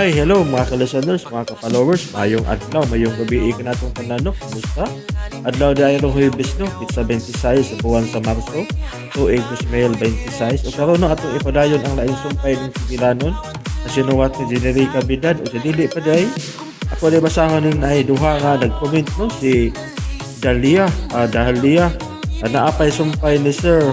Hi, hello mga ka-listeners, mga ka-followers, mayong adlaw, mayong gabi ka natong tanano, kumusta? Adlaw dahil itong Huwebes no, pizza 26 sa buwan sa Marso, tuig 2026, o karon no atong ipadayon ang laing sumpay ng sigilanon, na sinuwat ni Generica Bidad, o sa dili pa day, ako na basahon ng duha nga nag-comment no, si Dahalia, naapay sumpay ni Sir,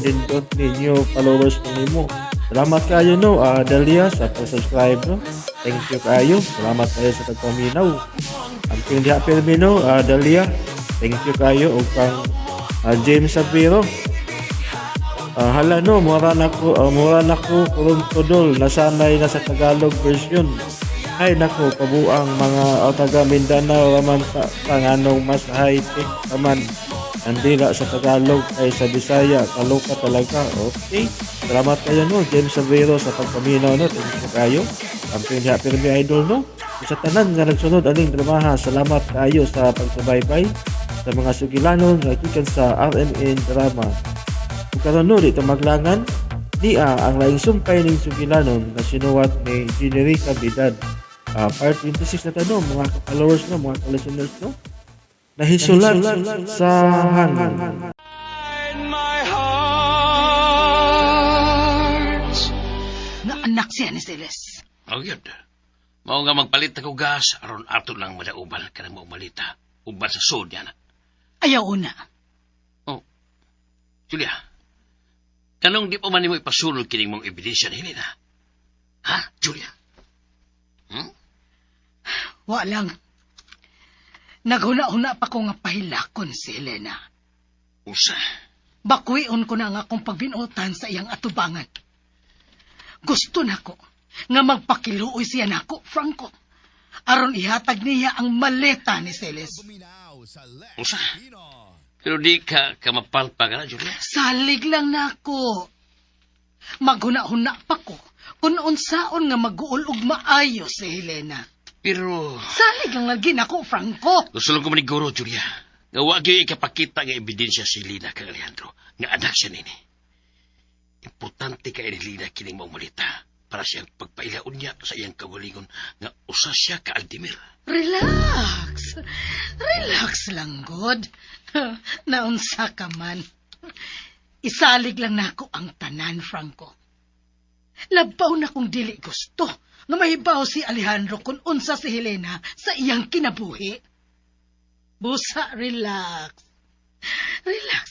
dindot ninyo followers ko nimo. Salamat kayo no, Dalia sa pag-subscribe no. Thank you kayo. Salamat kayo sa pagpaminaw. Ang pindiha Pirmino, Dalia. Thank you kayo ug kang James Sapiro. Hala no, mura na ko kurong tudol nasanay na sa Tagalog version. Ay nako, pabuang mga taga Mindanao raman tanganong mas high-tech raman. Andila sa Tagalog ay sa Bisaya, kaloka talaga. Okay. Salamat kayo no, James Savero sa pagpaminaw no. Thank you kayo. Ang Pirmi Idol no. Sa tanan nga nagsunod aning dramaha, salamat kayo sa pagsubaybay sa mga sugilanon nga gikan sa RMN Drama. Ug karon no dito maglangan ang laing sumpay ning sugilanon na sinuwat ni Generica Bidad. Part 26 na tanong mga followers no, mga listeners no. Nahisulat sa hangin. Nga anak siya ni Celes. Oh, yun. Mao nga magpalit ako gas, aron ato lang madauban ka na maumalita. Uban sa sod yan. Ayaw una. Oh, Julia, kanong di pa man mo ipasunod kining mong ebidensya ni Helena? Ha, Julia? Wa lang. Naghuna-huna pa ko nga pahilakon si Helena. Usa? Bakuion ko na nga akong pagbinutan sa iyang atubangan. Gusto na ko nga magpakiluoy siya nako, Franco. Aron ihatag niya ang maleta ni Celes. Usa? Pero di ka mapalpa ka na, Julia? Salig lang nako. Maghuna-huna pa ko kung unsaon nga mag-uul og maayo si Helena. Pero... Salig lang lagi nako, Franco. Gusto lang ko maniguro, Julia. Nga wag yung ikapakita nga ebidensya si Lina kang Alejandro. Nga anak siya nini. Importante ka ni Lina kining mong malita para siyang pagpailaon niya sa iyang kawalingon nga usa siya ka Aldemir. Relax. Relax lang, God. Naunsa ka man. Isalig lang nako ang tanan, Franco. Labaw na kung dili gusto nga mahibaw si Alejandro kung unsa si Helena sa iyang kinabuhi. Busa, relax. Relax.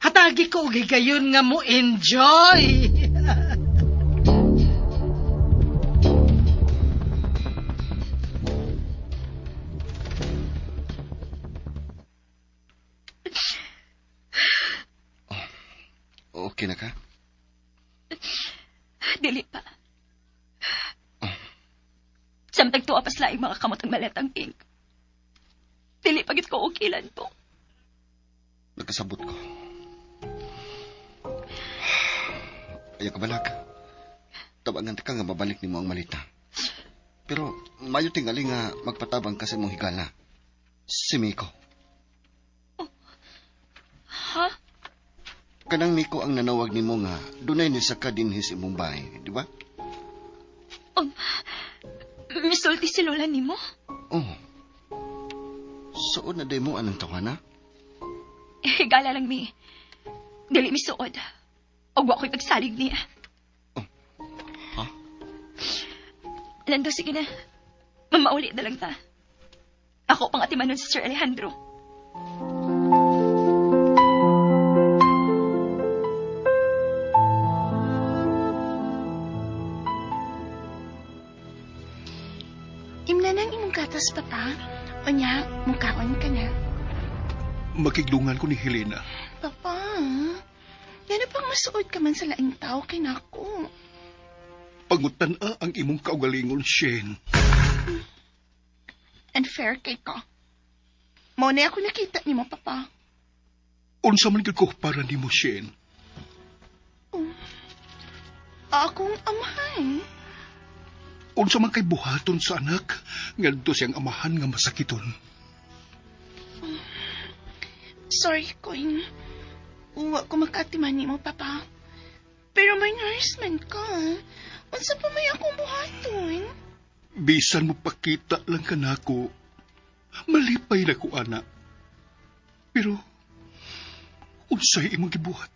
Hatagi ko og gayon nga mo enjoy. Okay na ka? Dili pa. Samtag tuwa pas laing mga kamot ang maletang pink. Dili pagit ko ukilan po. Nagkasabot ko. Ayaw ka balag. Tabangan ka nga mabalik ni mo ang malita. Pero mayo tingali nga magpatabang kasi mong higala. Si Miko. Oh. Ha? Kanang Miko ang nanawag ni mo nga dunay ni sa kadinhis imong bahay, di ba? Misulti si Lola ni mo? Oh. Suod na day mo anong tawana? Higala lang mi. Dili mi suod. Og wa ko'y pagsalig niya. Oh. Ha? Lando, sige na. Mamauli na lang ta. Ako pang atimanon si Sir Alejandro. Imnanan imong gatas pa ta. O niya, mukhaon ka na. Makiglungan ko ni Helena. Papa, yan na pang masuod ka man sa laing tao kay nako. Pangutan ang imong kaugalingon, Shane. Unfair kay ka. Mo na ako nakita ni mo, Papa. Unsa man gid ko para nimo, Shane? Akong amahay. Unsa man kay buhaton sa anak, ngadto siyang amahan nga masakiton. Sorry, Koing. Uwa ko makatiman ni mo, Papa. Pero may nurse man ka. Unsa pa may akong buhaton? Bisan mo pakita lang ka nako, malipay na ko, ana. Pero, unsay imong gibuhat?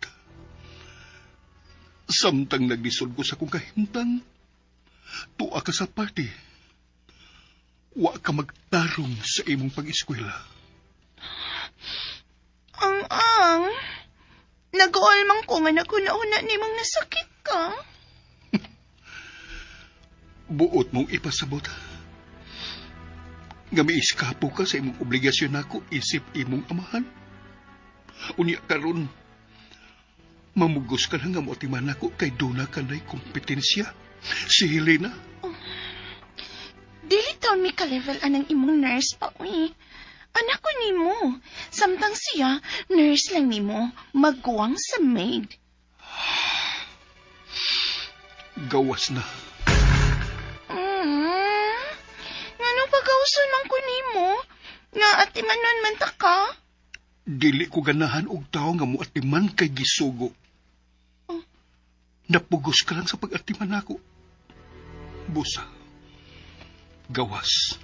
Samtang naglisod ko sa kong kahimtang, tuwa ka sa party. Wa ka magtarong sa imong pag-eskwela. Ang, nag-almang ko nga naguna-una ni mong nasakit ka. Buot mong ipasabot. Nga maiskapo ka sa imong obligasyon nako isip imong amahan. Unya karon, mamugos ka na nga motiman ako kay duna ka na'y kompetensya. Si Helena. Dili taon mi ka-level anang imong nurse pa, uy. Anak ko nimo. Samtang siya, nurse lang nimo, magguwang sa maid. Gawas na. Ngano pagawson man ko nimo? Nga atimanon man ta ka? Dili ko ganahan og tao nga moatiman kay gisugo. Napugos ka lang sa pag-atiman ako. Busa. Gawas.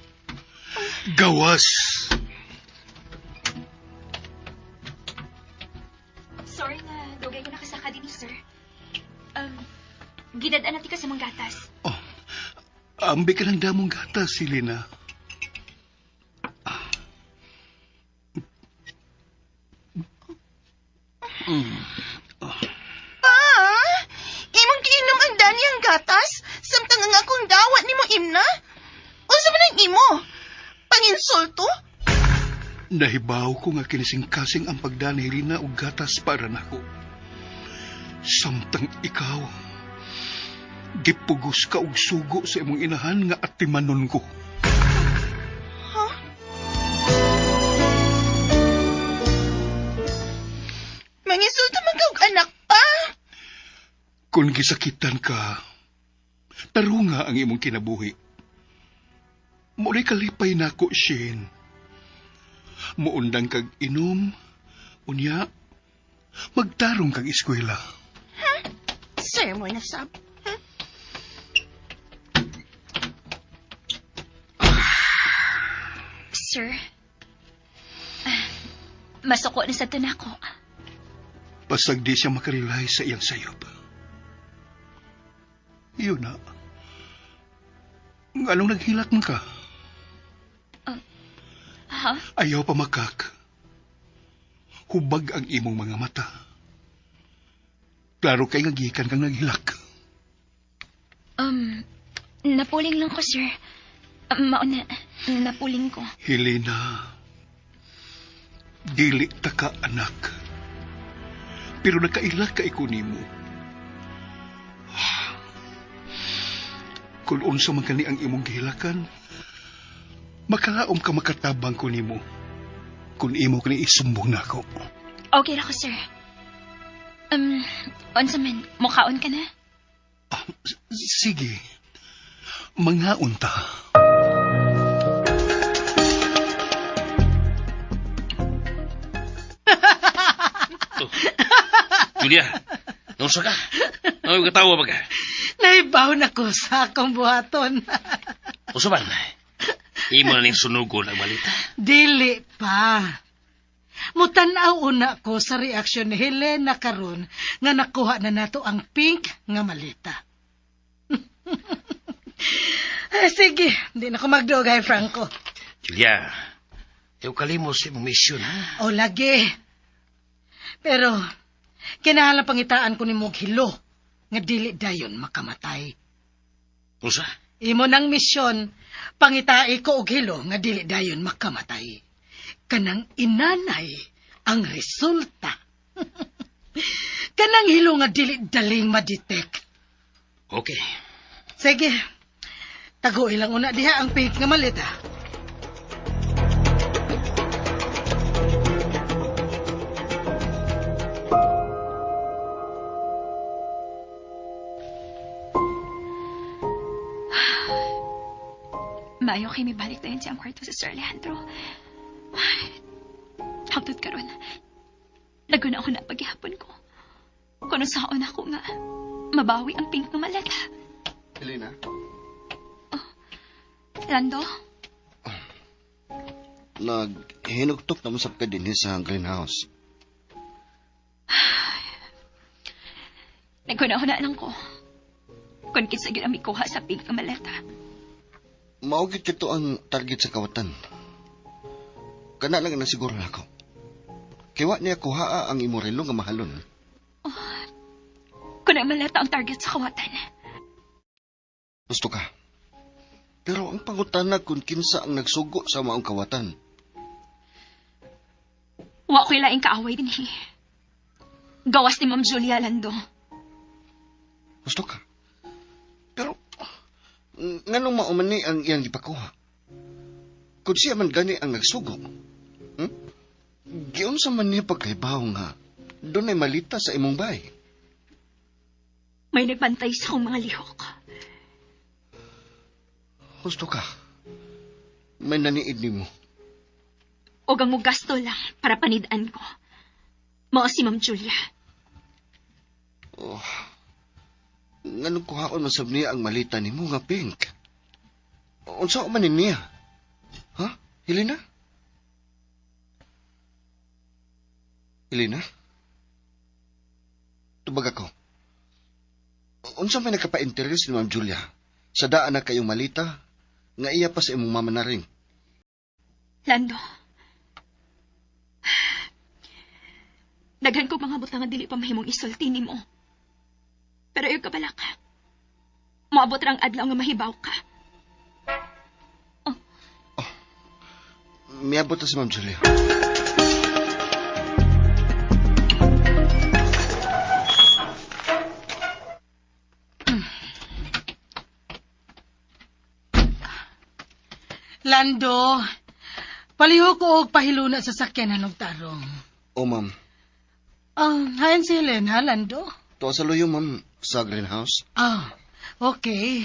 Gawas! Sorry na dugay ko nakasaka din, sir. Gidadaan natin ka sa mga gatas. Oh, ambi ka ng damong gatas, Helena. Imong giinom ang dani ang gatas? Samtang nga akong dawat nimo imna? Unsa man ang imo? Panginsulto? Nahibaw ko nga kinising-kasing ang pagdani Helena og gatas para nako. Samtang ikaw, gipugos ka og sugo sa imong inahan nga atimanon ko. Manginsulto man ka og anak pa? Kung gisakitan ka, tarunga ang imong kinabuhi. Mo'y kalipay nako, Shane. Muundang kag inom, unya, magtarong kag eskwela. Sir mo na sab. Sir, masuko na sa tunako. Pasag di siya makarilay sa iyang sayop. Iyon na. Anong naghilak man ka? Ha? Ayaw pa makak. Hubag ang imong mga mata. Klaro kay nga gikan kang naghilak. Napuling lang ko, sir. Mauna, napuling ko. Helena, dili ta ka anak. Pero nakailak ka ikunimo. Kung unsa man kani ang imong gihilakan, makalaom ka makatabang ko nimo. Kung imo kani isumbong nako. Okay ra ko, sir. Unsa man, mukhaon ka na? Sige. Mangaon ta. Julia, nausa ka? Ano yung katawa ba ka? Naibaw na ko sa akong buhaton. Usa man? Imo na ning sunugon ang balita. Dili pa. Mutanaw una ko sa reaksyon ni Helena karon nga nakuha na nato ang pink nga malita. Sige, di na ko magdugay, Franco. Julia, ikaw kalimos sa imong misyon, ha? O lagi. Pero, kinahanglan pangitaan ko ni Mughilo nga dili dayon makamatay. Usa? Imo ng misyon, pangitai ko og hilo nga dili dayon makamatay. Kanang inanay ang resulta. Kanang hilo nga dili daling madetect. Okay. Sige, tago ilang una diha ang pink nga malita. Maayo kay may balik na yun siyang kwarto sa Sir Alejandro. Hagtod ka ron. Naguna ako na paghihapon ko. Kung saan ako nga, mabawi ang pink na malata. Helena? Lando? Naghinugtok na masap ka din sa greenhouse. Nagkunahuna lang ko. Kung kinsa gyud ang mikuha sa pink nga maleta. Maugit kito ang target sa kawatan. Kana lang na siguro ako. Kiwa niya kuhaa ang imorelo nga mahalon. Kung ang maleta ang target sa kawatan. Gusto ka. Pero ang pangutana kung kinsa ang nagsugo sa maong kawatan. Wa ko'y laing kaaway din gawas ni Ma'am Julia, Lando. Gusto ka. Pero, nganong mauman ni ang iyang gipakuha? Kung siya man gani ang nagsugo, giyon sa man niya pagkaibaw nga, doon ay malita sa imong bahay. May nagbantay sa akong mga lihok. Gusto ka. May naniid ni mo. O gang mo gasto lang para panidaan ko. Mao si Ma'am Julia. Oh, nganong kuhaon masab niya ang malita ni mo nga pink? Unsa man niya? Ha? Helena? Helena? Tubag ako. Unsa may nagkapa-interest ni Ma'am Julia? Sa daan na kayong malita, nga iya pa sa imong mama na rin. Lando. Daghan ko mga butang nga dili pa mahimong isulti nimo. Pero yung kabala ka. Maabot rang adlaw nga mahibaw ka. Miabot na si Ma'am Julia. Lando, paliho ko og pahiluna sa sakyanan og tarong. O, ma'am. Hayan si Helena, Lando. Tuwa sa luyo, ma'am, sa greenhouse. Okay.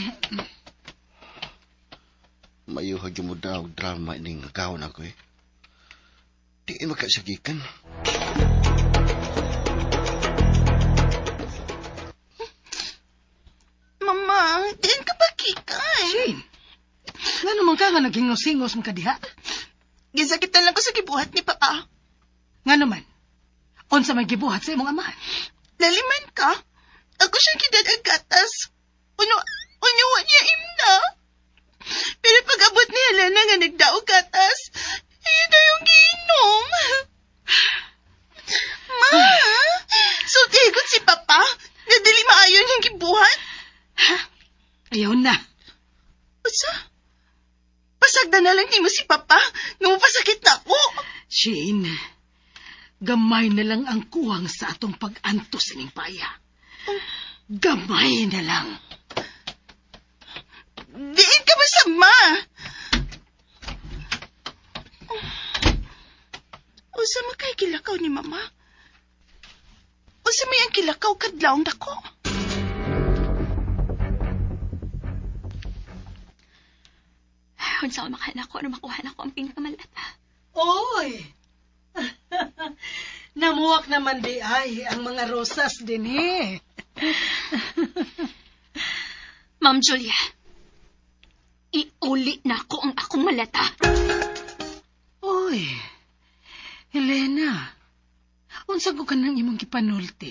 Mayuhag yung mo daw drama ining nagkahon ako eh. Di makasagikan. Mama, diin ka pakikan. Shane, nga naman ka nga naghingos-hingos mo ka diha? Gisakitan lang ko sa gibuhat ni Papa. Nga naman, unsa may gibuhat sa imong amahan? Laliman ka? Ako siyang kidad ang gatas. Unyuwa niya imna. Pero pag abot ni Helena nga nagdaog gatas, ayun na yung giinom. Ma, sultigot si Papa. Nadali maayon yung gibuhat. Ayaw na. Usa? Pasagda na lang ni mo si Papa. Nga mapasakit na ako. Shane, gamay na lang ang kuwang sa atong pag-antos ining paya. Gamay na lang. Diin ka masama. Usa makay kilakaw ni Mama? Usa may ang kilakaw kadlawng dako? Unsa makahan ako, makuha ako ang pinakamalata. Oy! Namuwak naman di ay ang mga rosas din eh. Ma'am Julia, iuli na ako ang akong malata. Oy, Helena, unsa ko ka nang imong gipanulti?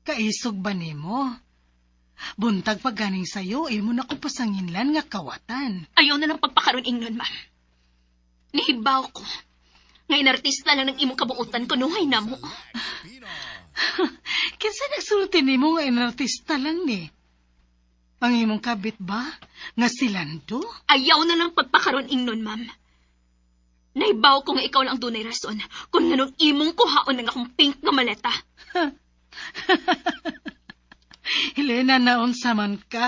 Kaisog ba nimo? Buntag pa ganing sayo, imo na ko pasanginlan nga kawatan. Ayaw na lang pagpakaroon ingnon, ma'am. Nihibaw ko. Ngayon artista lang ng imong kabuutan ko, nuhay na mo. Kinsa nagsulti nimo nga inartista lang ni? Ang imong kabit ba? Nga si Lando? Ayaw na lang pagpakaroon ingnon, ma'am. Nahibaw ko nga ikaw lang dunay rason kung nganong imong kuhaon ng akong pink nga maleta. Helena, naunsa man ka?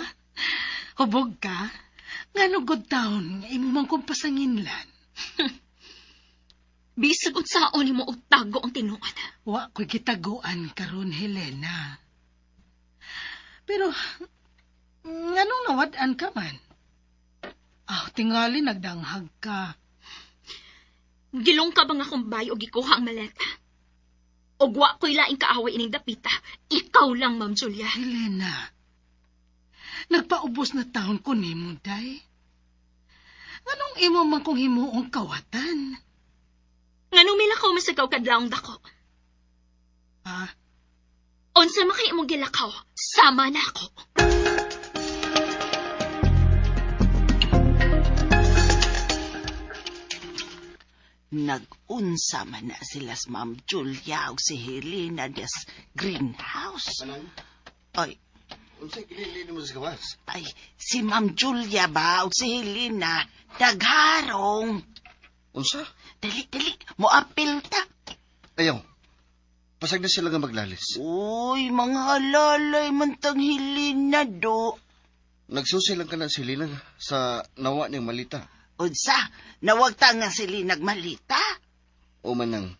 Hubog ka? Ngano good taon nga imo man kong pasanginlan? Bisag unsaon nimo og tago ang tinuod. Wa ko'y gitaguan karon, Helena. Pero, nganong nawad-an ka man? Tingali nagdanghag ka. Gilong ka bang akong bayo og gikuha ang maleta? Og wa ko'y laing kaaway ining dapita. Ikaw lang, Ma'am Julia. Helena, Nagpaubos na taon ko nimo, day. Anong imo man kong himuong kawatan? Nganong milakaw masagaw kadlaong dako? Ha? Unsa man kay imong gilakaw, sama na ako. Nag-unsa man na sila sa Ma'am Julia o si Helena des greenhouse. Anang, Ay, unsay kinili mo sa gawas? ay, si Ma'am Julia ba o si Helena dagharong. Unsa? Dali, moapil ta. Ayaw. Pasag na sila nga maglalis. Uy, mga halalay man tang Helena do. Nagsusi lang ka na si Lina sa nawa niyang malita. Unsa, nawag ta nga sila nagmalita. O manang,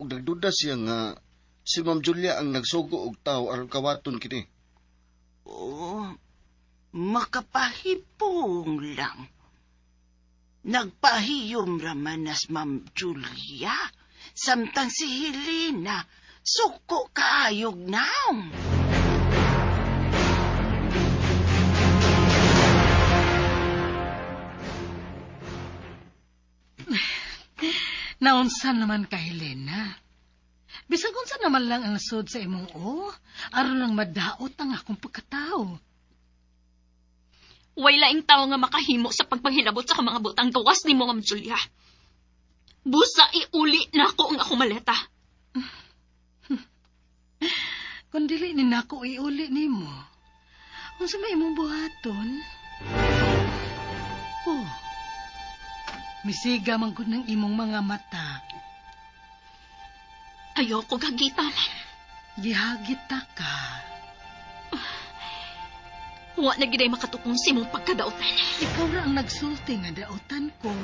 ug nagduda siya nga si Ma'am Julia ang nagsugo og tao aron kawaton kini. Oh, makapahipong lang. Nagpahiyom raman nas Ma'am Julia. Samtang si Helena, suko kaayog naong. Naunsa naman ka, Helena? Bisag unsa naman lang ang sud sa imong aron lang madaot ang akong pagkatao. Way laing tao nga makahimo sa pagpanghilabot sa mga butang gawas ni mo, Ma'am Julia. Busa iuli na ako ang akong maleta. Kung dili ni nako iuli nimo, unsa may imong buhaton? Oh, misiga man gud ng imong mga mata. Ayoko gagitan. Gihagit ta ka. Wa na giday makatukong sa imong pagkadaotan. Ikaw ra ang nagsulti nga daotan ko.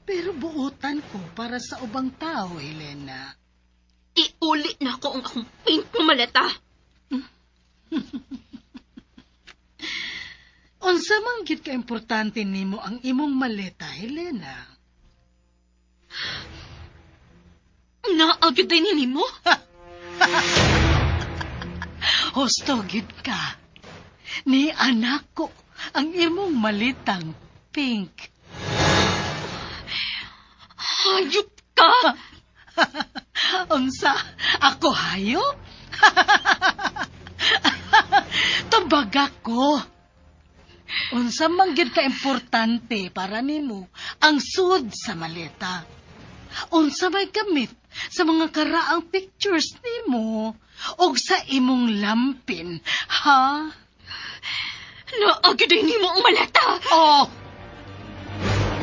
Pero buotan ko para sa ubang tao, Helena. Iuli na ako ang akong pink na maleta. Unsa man gid ka importante nimo ang imong maleta, Helena? Naagad din ni mo? Husto gid ka. Ni anak ko ang imong malitang pink. Hayop ka! Unsa? Ako hayop? Tumbaga ko. Unsa man gyud ka importante para nimo ang sud sa maleta. Unsa may gamit sa mga karaang pictures nimo og sa imong lampin, ha? Naagad din ni mo ang maleta. Oh!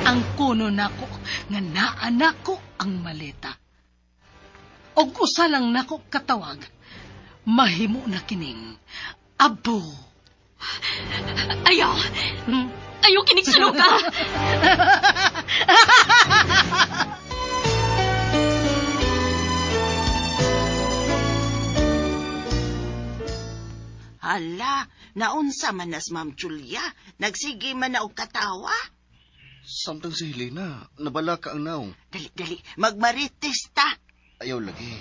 Ang kuno nako nga naa nako ang maleta. Og usa lang nako katawag, mahimo na kining abo. Ayaw! Ayaw kiniksunog ka! Hala, naunsa man nas Ma'am Julia, nagsige man na og katawa. Samtang si Helena, nabala ka ang naong. Dali, magmarites ta. Ayaw lagi.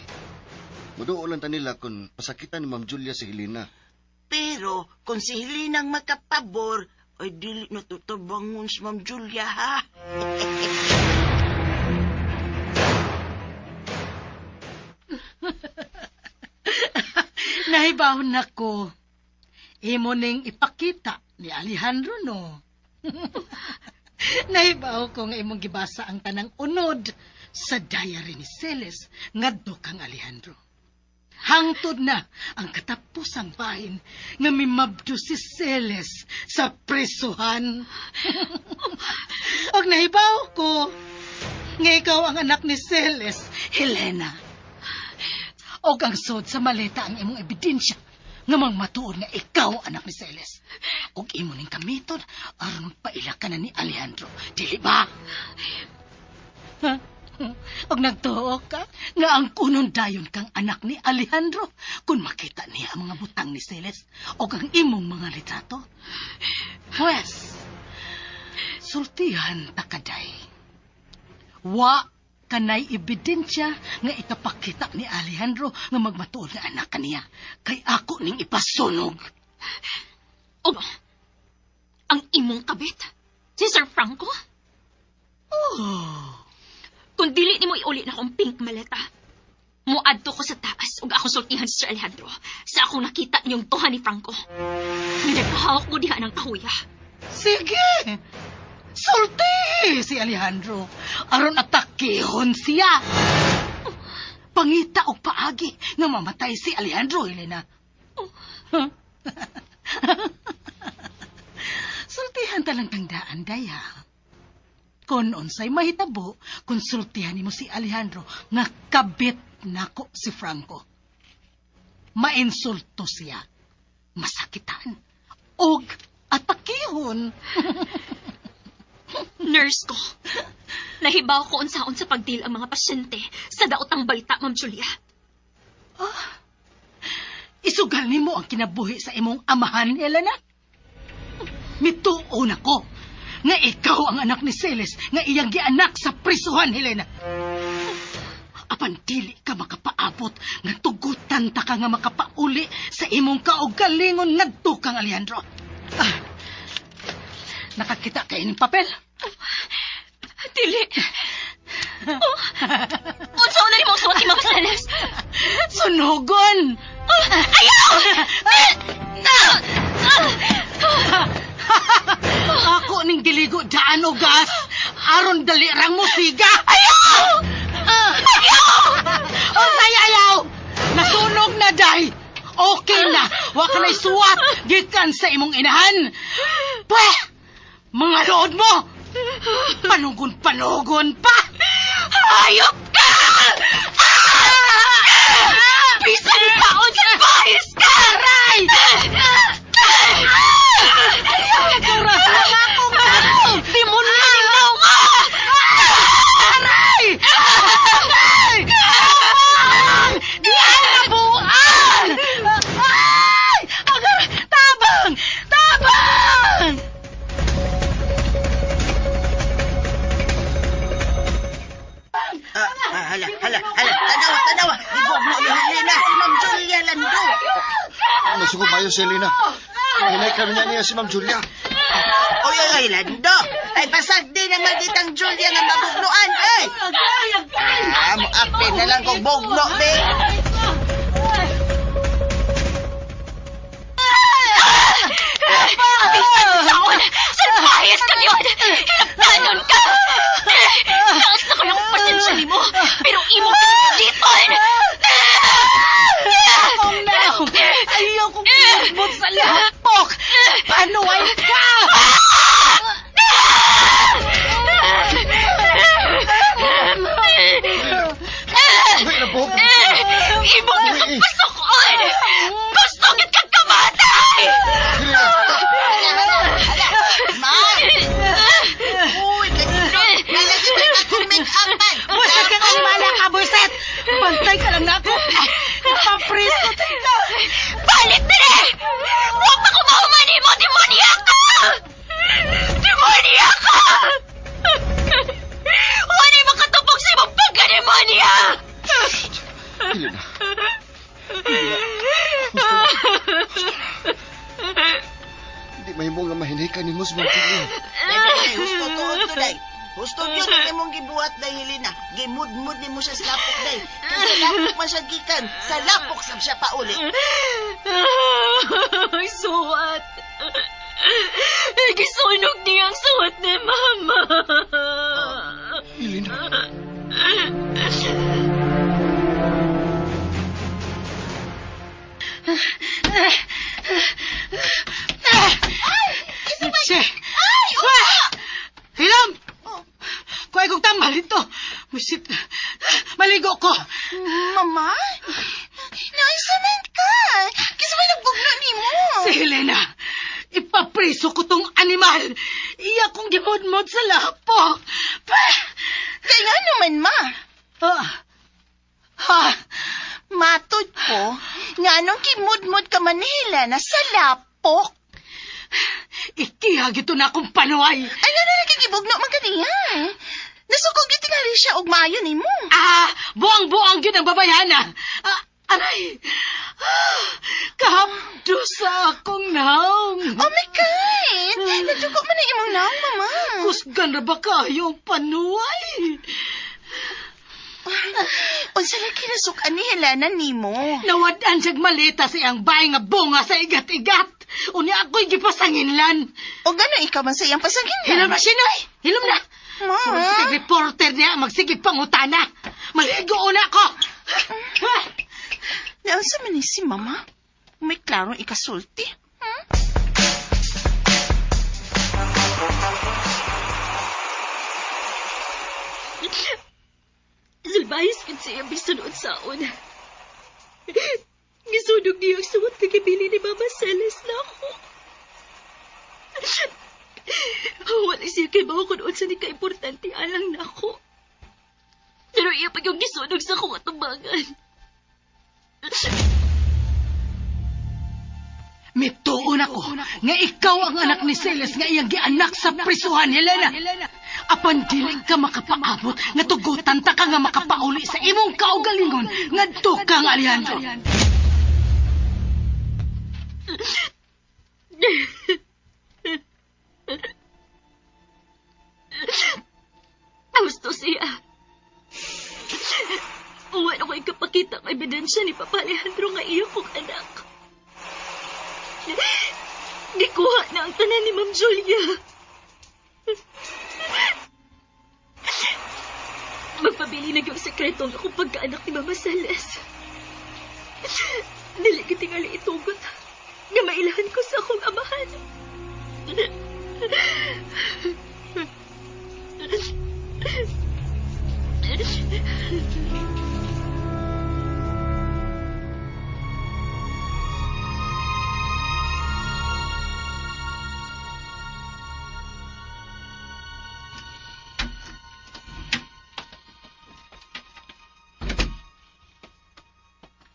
Muduo lang ta nila kung pasakitan ni Ma'am Julia si Helena. Pero kung si Helenang makapabor, ay dili natutabangon si Ma'am Julia, ha? Nahibawon nako. Imo ning ipakita ni Alejandro, no? Nahibaw ko nga imong gibasa ang tanang unod sa diary ni Celes ngadto kang Alejandro. Hangtod na ang katapusang bahin nga mimabdo si Celes sa presuhan. Og nahibaw ko nga ikaw ang anak ni Celes, Helena. Og ang sod sa maleta ang imong ebidensya nga mangmatuod nga ikaw anak ni Celes. Og imo ning kamitod aron magpaila ka na ni Alejandro. Dili ba? Og nagtuo ka nga ang kunon dayon kang anak ni Alejandro kung makita niya ang mga butang ni Celes og ang imong mga litrato. Pues, sultihan ta kaday. Wa kanay ebidensya nga ikapakita ni Alejandro nga magmatuod nga anak kaniya kay ako ning ipasunog. Og Ang imong kabit? Si Sir Franco? Oh, Kung dili nimo iuli na akong pink maleta, muadto ko sa taas ug ako sultihan si Sir Alejandro sa akong nakita niyong tuha ni Franco. Nga nagkahawak mo diha ng kahuya. sige. Sulti si Alejandro. Aron atakihon siya. Pangita og paagi nga mamatay si Alejandro, Helena. Sultihan talang tandaan, Daya. Kung unsay mahitabo, konsultihan nimo si Alejandro nga kabit nako si Franco. Mainsulto siya, masakitan, og atakihon. Nurse ko. Nahibaw ko unsaon sa pagdil ang mga pasyente sa daot ang balita, Ma'am Julia. Isugal nimo ang kinabuhi sa imong amahan, Helena. Mituon ako nga ikaw ang anak ni Celes nga iyang gianak sa prisuhan, Helena. Apan dili ka makapaabot nga tugutan ta ka nga makapauli sa imong kaugalingon ngadto kang Alejandro. Nakakita kay ining papel? Dili. Unsaon na nimong suwat ni Ma'am Celes? Sunugon! Ayaw! Ako ning diligo daan og gas aron dali rang musiga. Ayaw! Ayaw! Nasunog na, day! Okay na! Wa ka na'y suwat gikan sa imong inahan! Pweh! Mga lood mo! Panugon-panugon pa! Hayop ka! Bisa ni taon sa bahis ka! Aray! Demonyo ni Nauma! Aray! Di nabuan! Ay! Tabang! Tabang! Tanawa. Ibugno ni Helena, si Ma'am Julia Lando. Nasuko mayo si Elena. Hinay kami niya si Ma'am Julia. Oy, Lando. Ay, pasag din ang magitang Julia nga mabugnoan, eh. Muapin na lang kong bugno, be. Bisa ni taon sa bahis ka yun! Hinaptanon ka! Taas na ko ng pasensya ni mo, pero imo ka dito! Oh no! Ayaw kong pinagmot sa lapok! Panuway ka! Imo ka kapasokon! Gusto kit kang kamatay! Ma! Uy, ganito. Lalagi ka na kong make-upan. Buset ka kang mala ka, buset! Bantay ka lang na ako! Papriso tayo! Balit dire! Huwag pa ko mahumanin mo, demonyako! Demonyako! Huwag na makatupog sa imong pagka-demonya! Elena. Hindi mahimo nga mahinay ka ni mo si Ma'am Julia. Day, husto to, day. Husto yun ang imong gibuhat, day, Helena. Gimud-mud ni mo siya sa lapok, day. Kaya sa lapok man siya gikan. Sa lapok sab siya pauli. Suwat! Gisunog niya ang suwat ni Mama! Elena. Che! Hilam! Kuhay kong tambal ito. Musit. Maligo ko. Mama? Naisaman ka. Kasi may nagbugno ni mo. Si Helena. Ipapriso ko tong animal. Iya kong gimod-mod sa lapok. Kaya nga naman, ma. Matod ko, nga nung kimud-mud ka man ni Helena sa lapok. Ikihag ito na akong panuway. Ay, nga na nagkikibugno man kaniya. Nasukog yung tingali siya og mayo ni mo. Buang-buang yun ang babayana. Aray! Kahamdo sa akong naong. Oh my God! Natuko man ang imong naong, Mama. Kusgan na ba kayong panuay? Unsa na kinasukan ni Helena nimo? Nawadan siyang malita sa iyang bay nga bunga sa igat-igat. Unya ako'y gipasanginlan. O gano'n ikaw man sa iyang pasangin Hilom na, Shinoy! Hilom na! Ma? Sige, reporter niya, magsigig pangutana. Maligo una ko! Naunsa man ni si Mama? May klarong ikasulti. Salbahis kin siya bisunod saon. Gisunog niyo ang suot kagibili ni Mama Celes na ako. Wala siya kay bawa kung unsa ni ka-importante alang na ako. Pero iya pa yung gisunog sa akong atubangan. Mituon ako nga ikaw ang anak ni Celes nga iyang gianak sa prisuhan, Helena. Apan dili ka makapaabot nga tugutan ta ka nga makapauli sa imong kaugalingon ngadto kang Alejandro. Gusto siya. Wala ko'y kapakita ng ebidensya ni Papa Alejandro nga iyo kong anak. Gikuha na ang tanan ni Ma'am Julia. Magpabili na yung sekretong akong pagkaanak ni Mama Celes. Dili kitingali itugot nga mailahan ko sa akong amahan.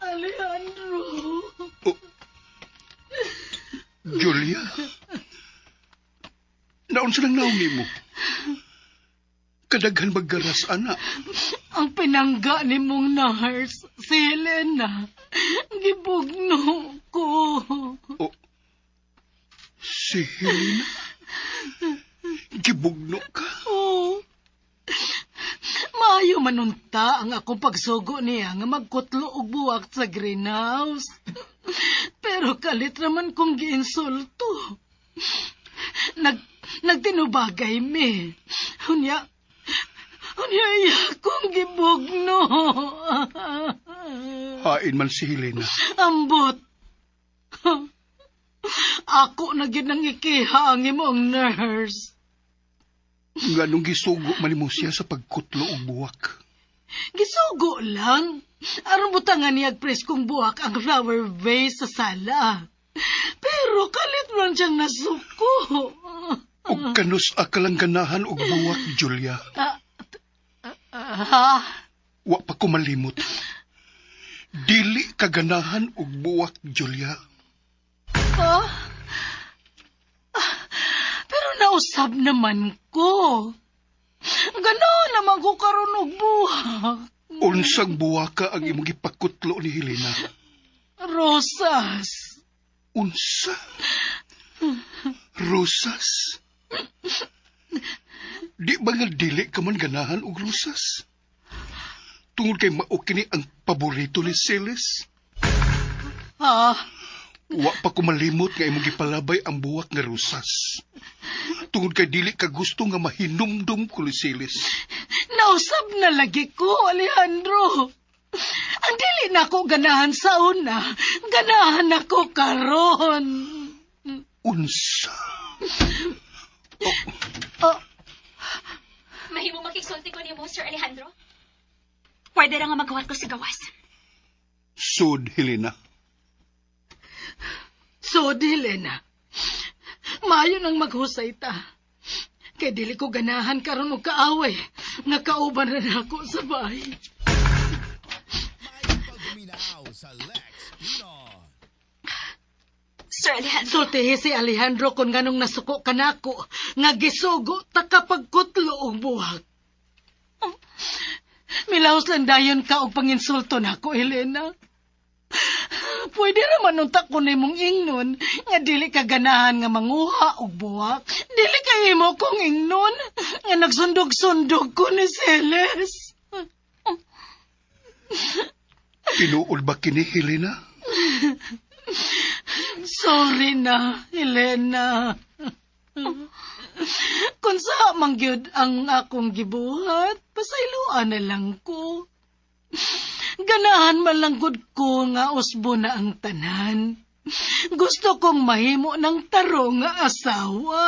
Alejandro. Julia? Naon silang naungi mo? Kadaghan maggaras, anak. Ang pinangga ni mong nurse, si Helena. Gibugno ko. Oh, si Helena? Gibugno ka? Oh. Maayo manunta ang akong pagsugo niya nga magkutlo og buwak sa greenhouse. Pero kalit naman kong giinsulto. Nagtinubagay mi. Unya iya kong gibugno. Hain man si Helena. Ambot. Ako na gyud nang ikiha ang imong nurse. Nga nung gisugo man mo siya sa pagkutlo og buwak. Gisugo lang. Aron butangan niya preskong buwak ang flower vase sa sala. Pero kalit man siyang nasuko. Og kanus akalang ganahan og buwak, Julia. Ha? Wa pa ko malimot. Dili kaganahan og buwak, Julia. Pero nausab naman ko. Gano'n naman ko karon og buwak. Unsang buwaka ang imong gipakutlo ni Helena? Rosas. Unsa? Rosas? Di ba nga dili ka man ganahan og rosas? Tungod kay mao kini ang paborito ni Celes? Ha? Wa pa ko malimot nga imong gipalabay ang buwak nga rosas. Tungod kay dili ka gusto nga mahinumdum ko ni Celes. Nausab na lagi ko, Alejandro. Ang dili na ako ganahan sa una. Ganahan ako karon. Unsa? Mahimo makigsulti ko ni mo, Sir Alejandro? Pwede ra nga magawat ko sa gawas. Sud, Helena. So, Helena, maayo nang maghusay ta. Kay dili ko ganahan karon og kaaway. Nga kauban na ako sa bahay. Sir Alejandro. Sultihi si Alejandro kung ganong nasuko ka nako. Nga gisugo ta kapag kutlo og buwag. Milahos lang dayon ka og panginsulto nako, Helena. Pwede raman unta ko na mong ingnon, nga dili ka ganahan nga manguha og buwak. Dili ka imo kong ingnon, nga nagsundog-sundog ko ni Celes. Tinuod ba kini, Helena? Sorry na, Helena. Kung sa mangyud ang akong gibuhat, pasayloan na lang ko. Ganahan malanggod ko nga usbo na ang tanan. Gusto kong mahimo ng tarong nga asawa.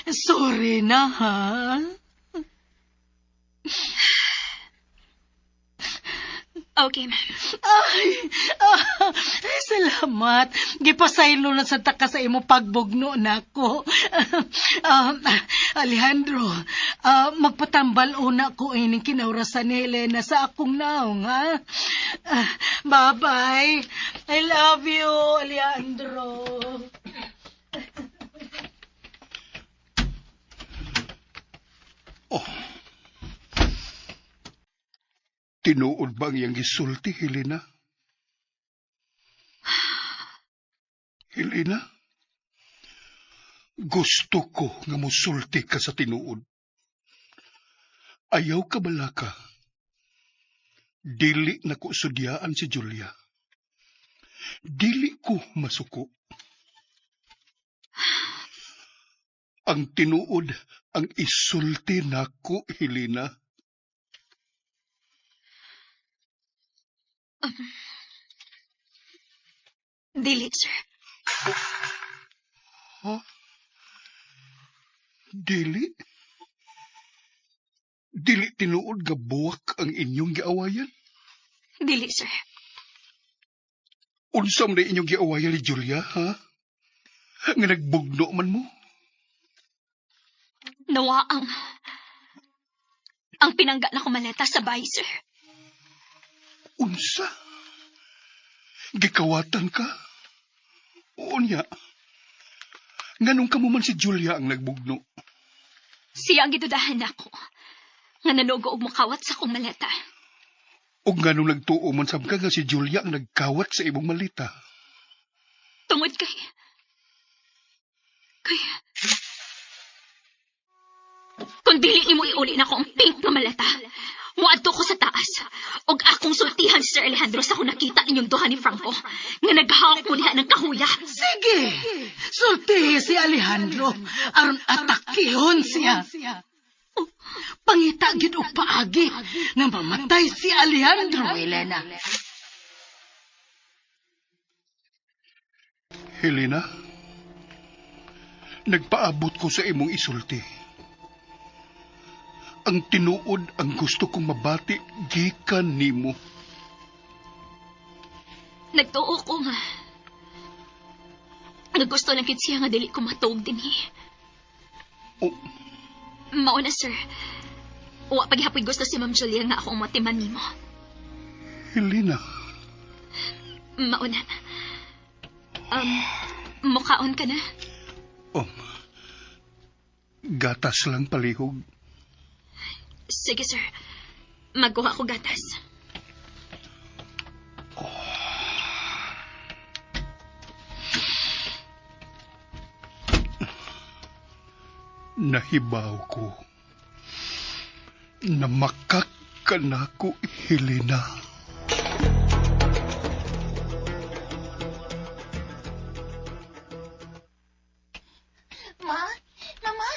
Sorry na, ha? Okay, ma'am. Ay, salamat. Gipasaylo na sa taka sa imo pagbugno nako. Alejandro, magpatambal una ko ining kinaurasan ni Helena sa akong naong, ha? Bye-bye. I love you, Alejandro. Tinuod ba ang iyang gisulti, Helena? Helena? Gusto ko nga musulti ka sa tinuod. Ayaw ka balaka. Dili na ko sudyaan si Julia. Dili ko masuko. Ang tinuod ang isulti nako, Helena. Dili, sir. Ha? Dili? Dili tinuod nga buwak ang inyong giawayan? Dili, sir. Unsam na inyong giawayan ni Julia, ha? Nga nagbugno man mo? Nawa ang pinangga na kumaleta sa bahay, sir. Unsa? Gikawatan ka? Oo niya. Nganong ka mo man si Julia ang nagbugno? Siya ang gidudahan ako. Nga nanugo og mukawat sa akong maleta. O nganong nagtuo man sab ka nga si Julia ang nagkawat sa imong malita? Tungod kay... Kung dili nimo iuli na ko ang pink nga maleta, muadto ko sa taas. Og akong sultihan si Sir Alejandro sa kung nakita ninyong duha ni Franco nga naghawak mo diha ng kahuya. Sige, sultihi si Alejandro aron atakihon siya. Pangita gid og paagi nga mamatay si Alejandro, Helena. Helena, nagpaabot ko sa imong isulti. Ang tinuod ang gusto kong mabati gikan nimo. Nagtuo ko nga. Gusto lang kit siya nga dili ko matuog din Oh, Mauna, sir. Wa paghapoy gusto si Ma'am Julia nga akong matiman nimo. Helena. Mauna. Mukaon ka na? Gatas lang palihog. Sige, sir. Magkuha ko gatas. Nahibaw ko na makakanako, Helena. Mama.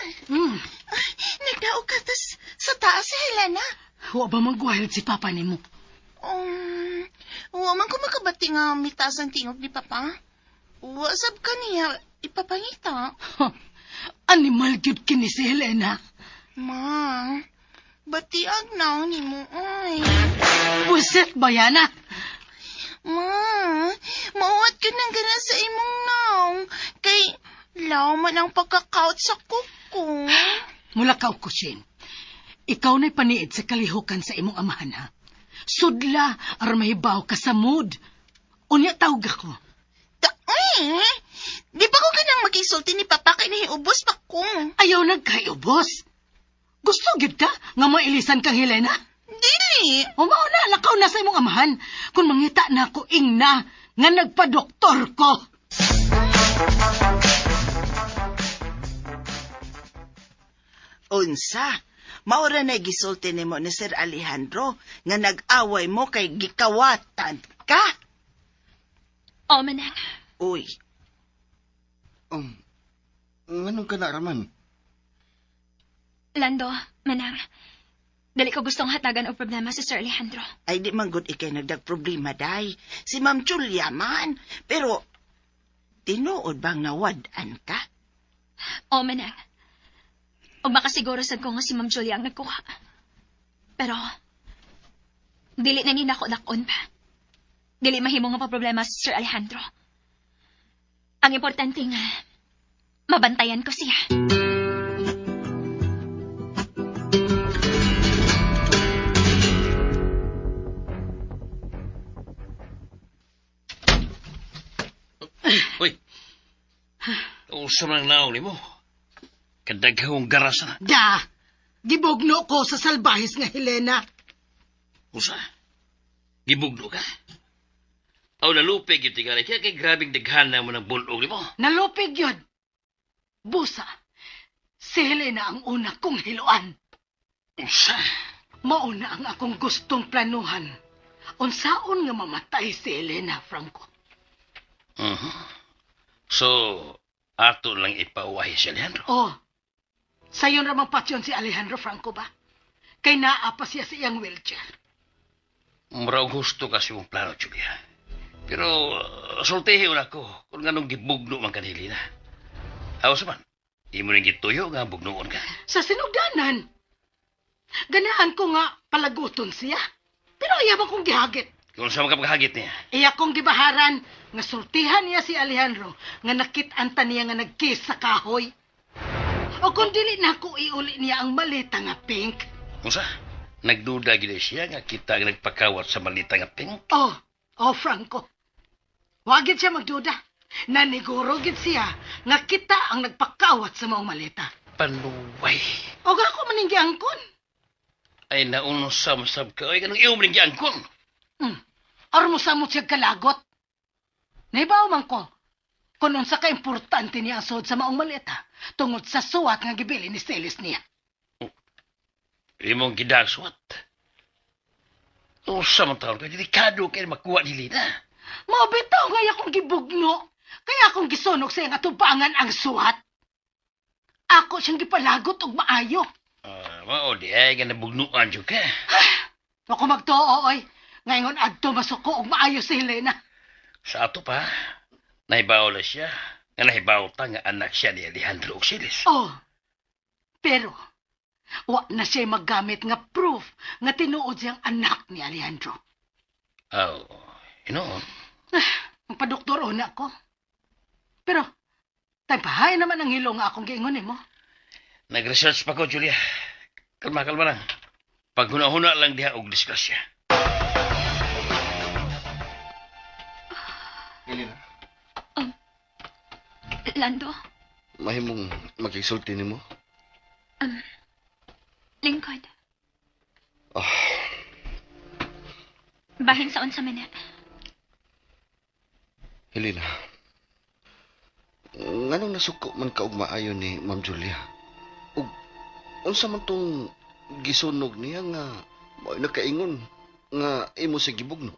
Nagdaog ka sa taas si Helena. Wa ba magwahil si Papa nimo? Wa man ko makabati nga mitas ang tingog ni Papa. Wasab ka niya ipapangita. Animal gyud kini si Helena. Ma, batiag na ni mo, ay. Buset bayana. Ma, mauwat ka ng gana sa imong naong. Kay, law man ang pagkakaot sa kuko. Mula ka Kushin. Ikaw na'y paniid sa kalihukan sa imong amahan, ha? Sudla, aron mahibaw ka sa mood. Unya tawag ako. Di ba ko ganang mag-isulti ni Papa kay nahiubos pa ko? Ayaw nagkayubos. Gusto gid ka nga mailisan kang Helena? Dili. Umao na, lakaw na sa imong amahan. Kung mangita na ko ingna, nga nagpa-doktor ko. Unsa? Maura na gisulti nimo ni Sir Alejandro nga nag-away mo kay gikawatan ka? O, manang. Uy, Nganong ka na, Raman? Lando, manang. Dali ko gustong hatagan o problema si Sir Alejandro. ay di man gud ikay nagdag-problema, day. Si Ma'am Julia man. Pero, tinuod bang nawadan ka? O, manang. O makasiguro sad ko nga si Ma'am Julia ang nagkuha. Pero, dili na ni nako dakon pa. Dili mahimo nga pa problema si Sir Alejandro. Ang importante nga, mabantayan ko siya. Uy, usam ng naong ni mo. Kadaghang garas na. Da, gibugno ko sa salbahis nga Helena. Usa, gibugno ka. Aw nalupig yung tingala. Kaya kay grabing daghana mo ng bulog ni mo. Nalupig yun. Busa, si Helena ang una kong hiluan. Usa, Mauna ang akong gustong planuhan. Unsaon nga mamatay si Helena, Franco. So, ato lang ipauwahi si Alejandro. Oh, sayon ramang patyon si Alejandro Franco ba? Kay naapa siya sa iyang wheelchair. Murag gusto kasi mong plano, Julia. Pero, sultihin na ko kung anong gibugno man kanili na. Awas man, di mo rin gituyo nga bugnoon ka. Sa sinugdanan. Ganahan ko nga palaguton siya. Pero ayaw kong gihagit. Kung sa mga pagkahagit niya, Iya kong gibaharan nga sultihan niya si Alejandro nga nakit-anta niya nga nagkiss sa kahoy. O kung dili na ko iuli niya ang malita nga pink. kung sa, nagduda gila siya nga kita ang nagpakawat sa malita nga pink. Oh, Franco. Wagid siya magduda. Naniguro gid siya nga kita ang nagpakawat sa maong malita. Panuway. O ako maninggi angkon. Ay naunusam-sab ka. Ay, ganang iyo maling giangkon. Or mo samot siya kalagot. Naibaw man ko. Kung unsa ka importante niya ang sod sa maong malita tungod sa suwat nga gibili ni Celis niya. Imong gidagswat. Unsa man taon ka, delikado kayo makuha ni Lina. Mabitaw nga akong gibugno. Kaya akong gisunog sa iyang atubangan ang suwat. Ako siyang gipalagot og maayo. Mao di ay nga nabugnuan dyan ka. Ako magtuo, oy. Ngayon adto masuko og maayo si Helena. Sa ato pa, nahibaw na siya. Nga nahibaw ta nga anak siya ni Alejandro Oxilis. Oh, pero wa na siya maggamit nga proof nga tinuod siyang anak ni Alejandro. Inoon. Magpadoktor na ako. Pero, tampahay naman ang hilo nga akong giingon mo. Nag-research pa ko, Julia. Kalma lang. Pag huna-huna lang diha og disgrasya. Helena, Lando, mahimong magkisulti ni mo? lingkod. Ah, Bahin sa unsa man. Helena, nganong nasuko man ka og maayo ni Ma'am Julia? Ug unsa man tong gisunog niya nga mao nakaingon nga imo sa gibugno?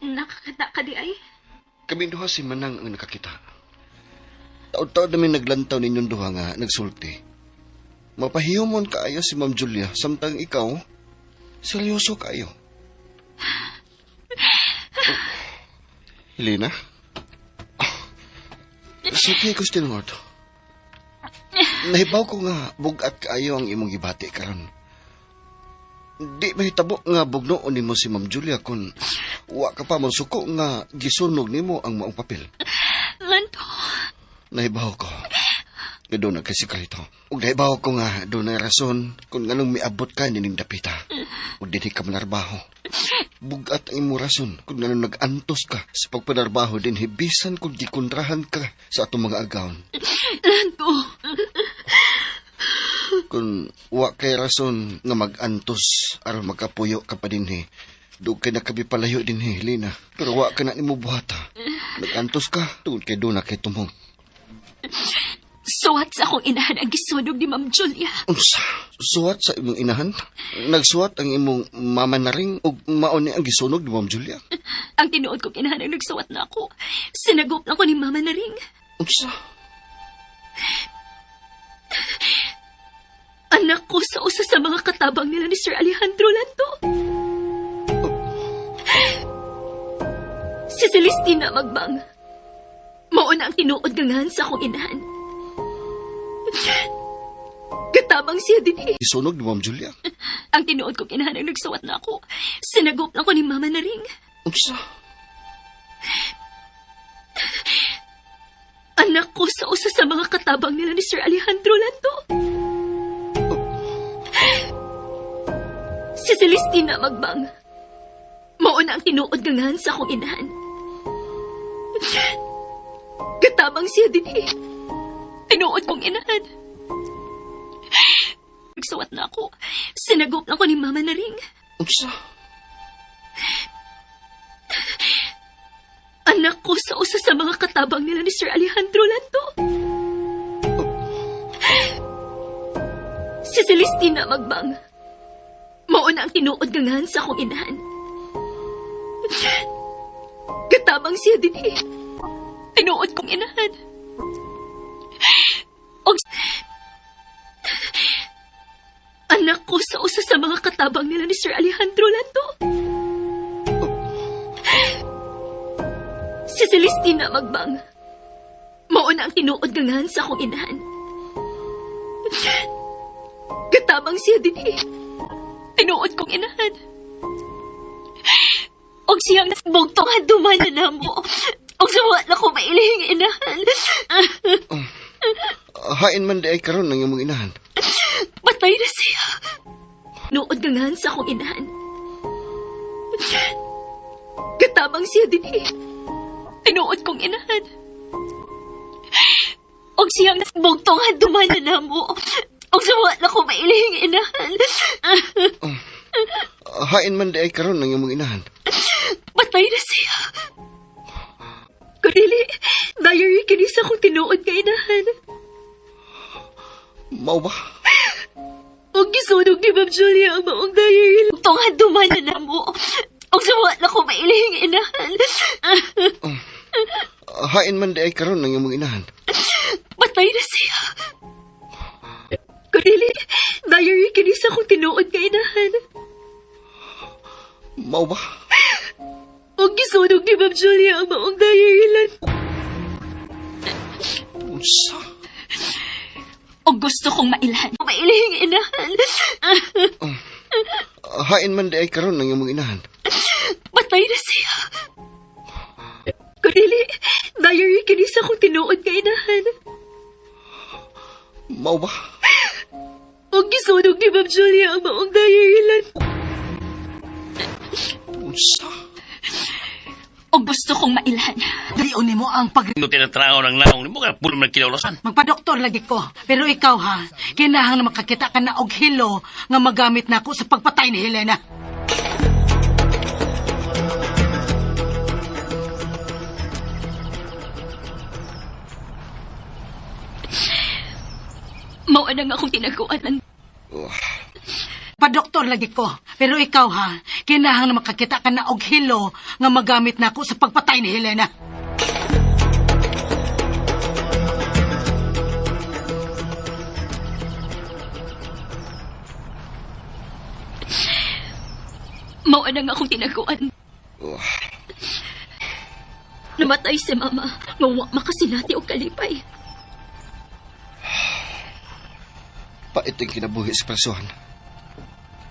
Nakakita ka di ay? Kaming duha si Manang ang nakakita. Taod-taod namin naglantaw ninyong duha nga nagsulti. Mapahiyomon kaayo si Ma'am Julia samtang ikaw seryoso kaayo. Helena? Sige, question mo to. Nahibaw ko nga bugat kaayo ang imong gibati karon. Di mahitabo nga bugnoon nimo si Ma'am Julia kung wa ka pa suko nga gisunog nimo ang maong papel. Lando. Nahibaw ko. Nga doon nagkasikal ito. Ug nahibaw ko nga doon na rason kung nganong miabot ka nining dapita. Ug din ka manarbaho. Bugat ang imo rason kung nganong nag-antos ka sa pagpanarbaho din hibisan kung gikontrahan ka sa atong mga agawon. Lando. Kung wa kay rason nga mag-antos aron magkapuyo ka pa dinhi, doon kay nakabipalayo dinhi, Helena. Pero wa ka na nimo buhata. Nag-antos ka, tungod kay doon na kay tumong. Suwat sa akong inahan ang gisunog ni Ma'am Julia. Unsa? Suwat sa imong inahan? Nagsuwat ang imong mama na ring o maon ni ang gisunog ni Ma'am Julia? Ang tinuod kong inahan ang nagsuwat na ako. Sinagop na ko ni Mama na ring. Unsa? Anak ko sa usa sa mga katabang nila ni Sir Alejandro Lanto. Si Celestina Magbang. Mauna ang tinuod gangahan sa akong inahan. Katabang siya din eh. Gisunog ni Ma'am Julia? Ang tinuod kong inahan ang nagsuwat na ako. Sinagop na ko ni Mama na ring. Unsa? Anak ko sa usa sa mga katabang nila ni Sir Alejandro Lanto. Si Celestina Magbang. Mauna ang tinuod gangahan sa akong inahan. Katabang siya din eh. Tinuod kong inahan. Nagsuwat na ako. Sinagop na ko ni Mama na ring. Unsa? Anak ko sa usa sa mga katabang nila ni Sir Alejandro Lanto. Si Celestina Magbang. Mauna ang tinuod gangahan sa akong inahan. Katabang siya din eh. Tinuod kong inahan. Anak ko sa usa sa mga katabang nila ni Sir Alejandro Lanto. Si Celestina Magbang. Mauna ang tinuod gangahan sa akong inahan. Katabang siya din eh. Tinuod kong inahan. Og siyang nasbugtong haduman na namo. Og sawa na ko mailihing inahan. Hain man di ay karon ng imong inahan. Patay na siya. Nuod gangahan sa akong inahan. Katabang siya din eh. Tinuod kong inahan. Og siyang nasbugtong haduman na namo. Og sawa na ko mailihing inahan. Hain man di ay karon ng imong inahan. Patay na siya. Kurili, diary kinis akong tinuod nga inahan. Mao ba? Og gisunog ni Ma'am Julia ang maong diary. Tungad duman na namo. Og sawa na ko mailihing inahan. Hain man di ay karon ng imong inahan. Patay na siya. Kurili, diary kinis akong tinuod nga inahan. Mao ba? Og gisunog ni Ma'am Julia ang maong diary lan. Unsa? Og gusto kong mailhan. Mailihing inahan. Hain man di ay karon ng imong inahan. Patay na siya. Kurili, diary kinis akong tinuod nga inahan. Mao ba? Og gisunog ni Ma'am Julia ang maong diary lan. Unsa? Og gusto kong mailhan. Dalion mo ang pag... No tinatrago ng naong ni mo ka puro nagkinaulasan. Magpa-doktor lagi ko. Pero ikaw ha, kinahang na makakita ka na og hilo nga magamit na ako sa pagpatay ni Helena. Mao na nga akong tinaguan lang. Pa-doktor lagi ko. Pero ikaw ha, kinahang na makakita ka na og hilo nga magamit na ako sa pagpatay ni Helena. Mao na nga akong tinaguan. Namatay si Mama. Nga wa makasinati og kalipay. Pait ang kinabuhi sa prasuhan.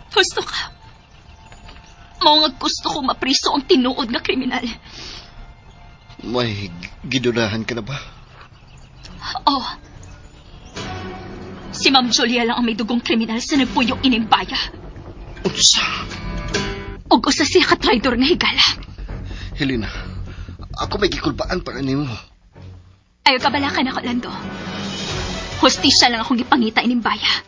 Gusto ka. Mao nga gusto ko mapriso ang tinuod nga kriminal. May gidudahan ka na ba? Oh. Si Ma'am Julia lang ang may dugong kriminal sa nagpuyok inimbaya. Unsa? Og usa siya ka traidor nga higala. Helena, ako may gikulbaan para nimo. Ayaw ka bala ka na ko, Lando. Hustisya lang akong gipangita inimbaya.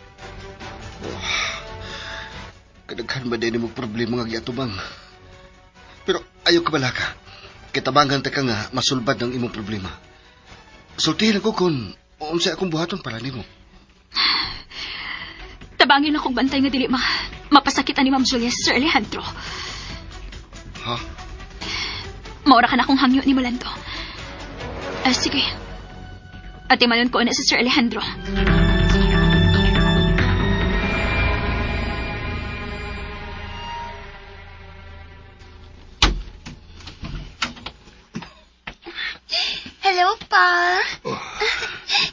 Kadaghan ba din mo problema nga giatubang. Pero ayaw ka bala ka. Kitabangan ta ka nga masulbad ng imong problema. Sultihin ako kung unsay akong buhaton para nimo. Tabangin akong bantay nga dili mapasakitan ni Ma'am Julia si Sir Alejandro. Ha? Maura ka na akong hangyo ni Molando. Sige. Ate manon ko na si Sir Alejandro. Hello, pa.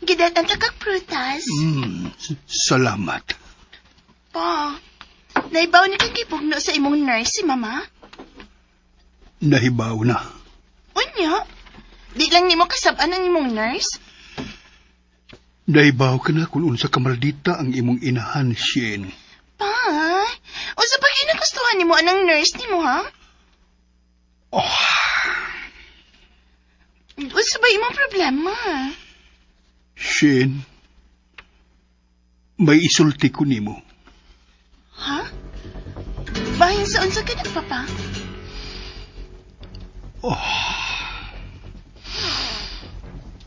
Gidatan ta kag prutas. Salamat. Pa, naibaw ni kang gipugno sa imong nurse si mama? Nahibaw na. Unya? Di lang nimo kasab-an ang imong nurse? Nahibaw ka na kung unsa kamaldita ang imong inahan, Shane. Pa, unsa pa ginagustuhan nimo anang nurse nimo, ha? Unsa ba imong problema? Shane, may isulti ko nimo. Ha? Bahin sa unsa ka nagpapa?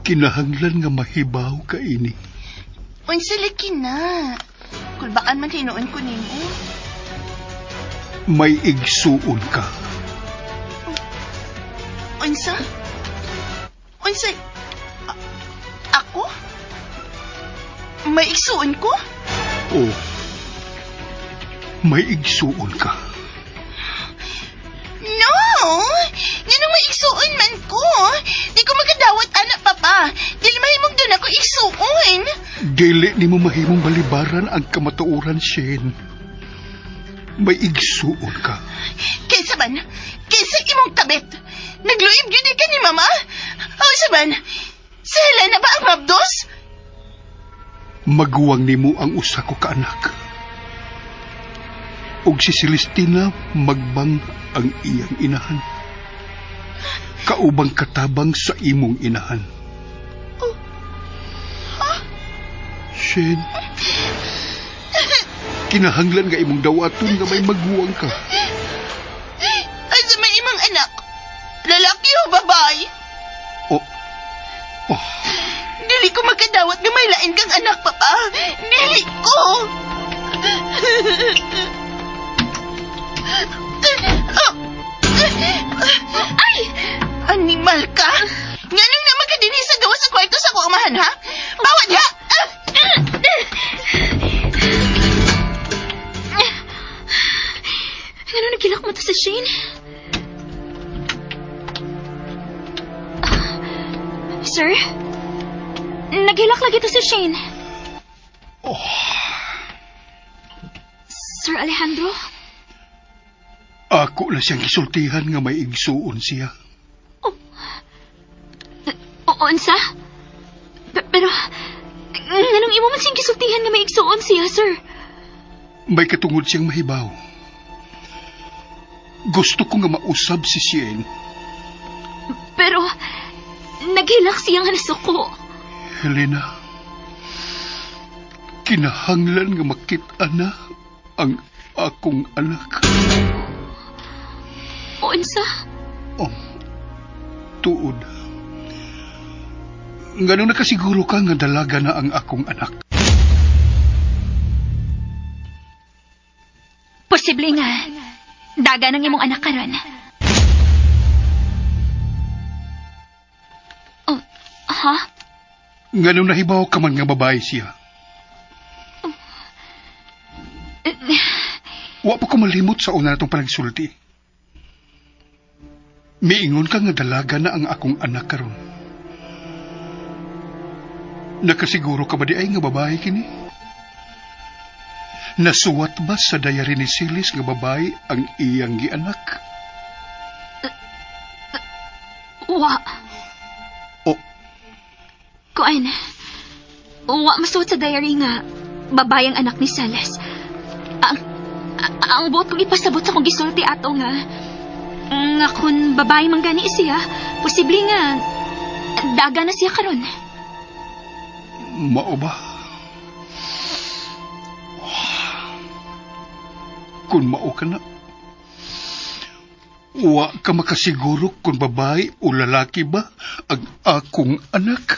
Kinahanglan nga mahibaw ka ini. Unsa laki na? Kulbaan man hinuon ko nimo. May igsuon ka. Unsa? Unsa? Ako? May igsuon ko? Oh, may igsuon ka. No! Ganun may igsuon man ko. Di ko magadawat anak, papa. Dili mahimong doon ako igsuon. Dili ni mo mahimong balibaran ang kamatuoran, Shane. May igsuon ka. Kaysa man, kaysa imong kabit. Nagluib yun ka ni mama? O saban, sila na ba ang mabdos? Maguwang nimo ang usa ko ka anak. Og si Celestina magbang ang iyang inahan. Kaubang katabang sa imong inahan. Shane, kinahanglan nga imong dawaton nga may maguwang ka. Asa may imong anak? Lalaki o babae? Dili ko magkadawat nga may lain kang anak, papa. Dili ko. Ay! Animal ka? Nganong na magkadini sa gawa sa kwarto sa kuumahan, ha? Bawat ha! Ano nagilak mo to sa Shane? Sir? Naghilak lagi to si Shane. Sir Alejandro? Ako na siyang gisultihan nga may igsuon siya. Unsa? Pero, nganong imo man siyang gisultihan nga may igsuon siya, sir? May katungod siyang mahibaw. Gusto ko nga mausab si Shane. Pero, naghilak siyang nasuko. Helena, kinahanglan nga makita na ang akong anak. Unsa? Tuod. Ngano nakasiguro ka nga dalaga na ang akong anak? Posible nga, daga ng imong anak karon. Ha? Ngano nahibaw ka man nga babae siya? Wa pa ko malimot sa una natong panagsulti. Miingon ka nga dalaga na ang akong anak karon. Nakasiguro ka ba di ay nga babae kini? Nasuwat ba sa diary ni Silis nga babae ang iyang gianak? Wa. Kuan. Wa masuot sa diary nga babae ang anak ni Silis. Ang buot kong ipasabot sa kong gisulti ato nga kun babae man gani siya, posible nga daga na siya karon. Mao ba? kung mao ka na. Wa ka makasiguro kung babae o lalaki ba ang akong anak.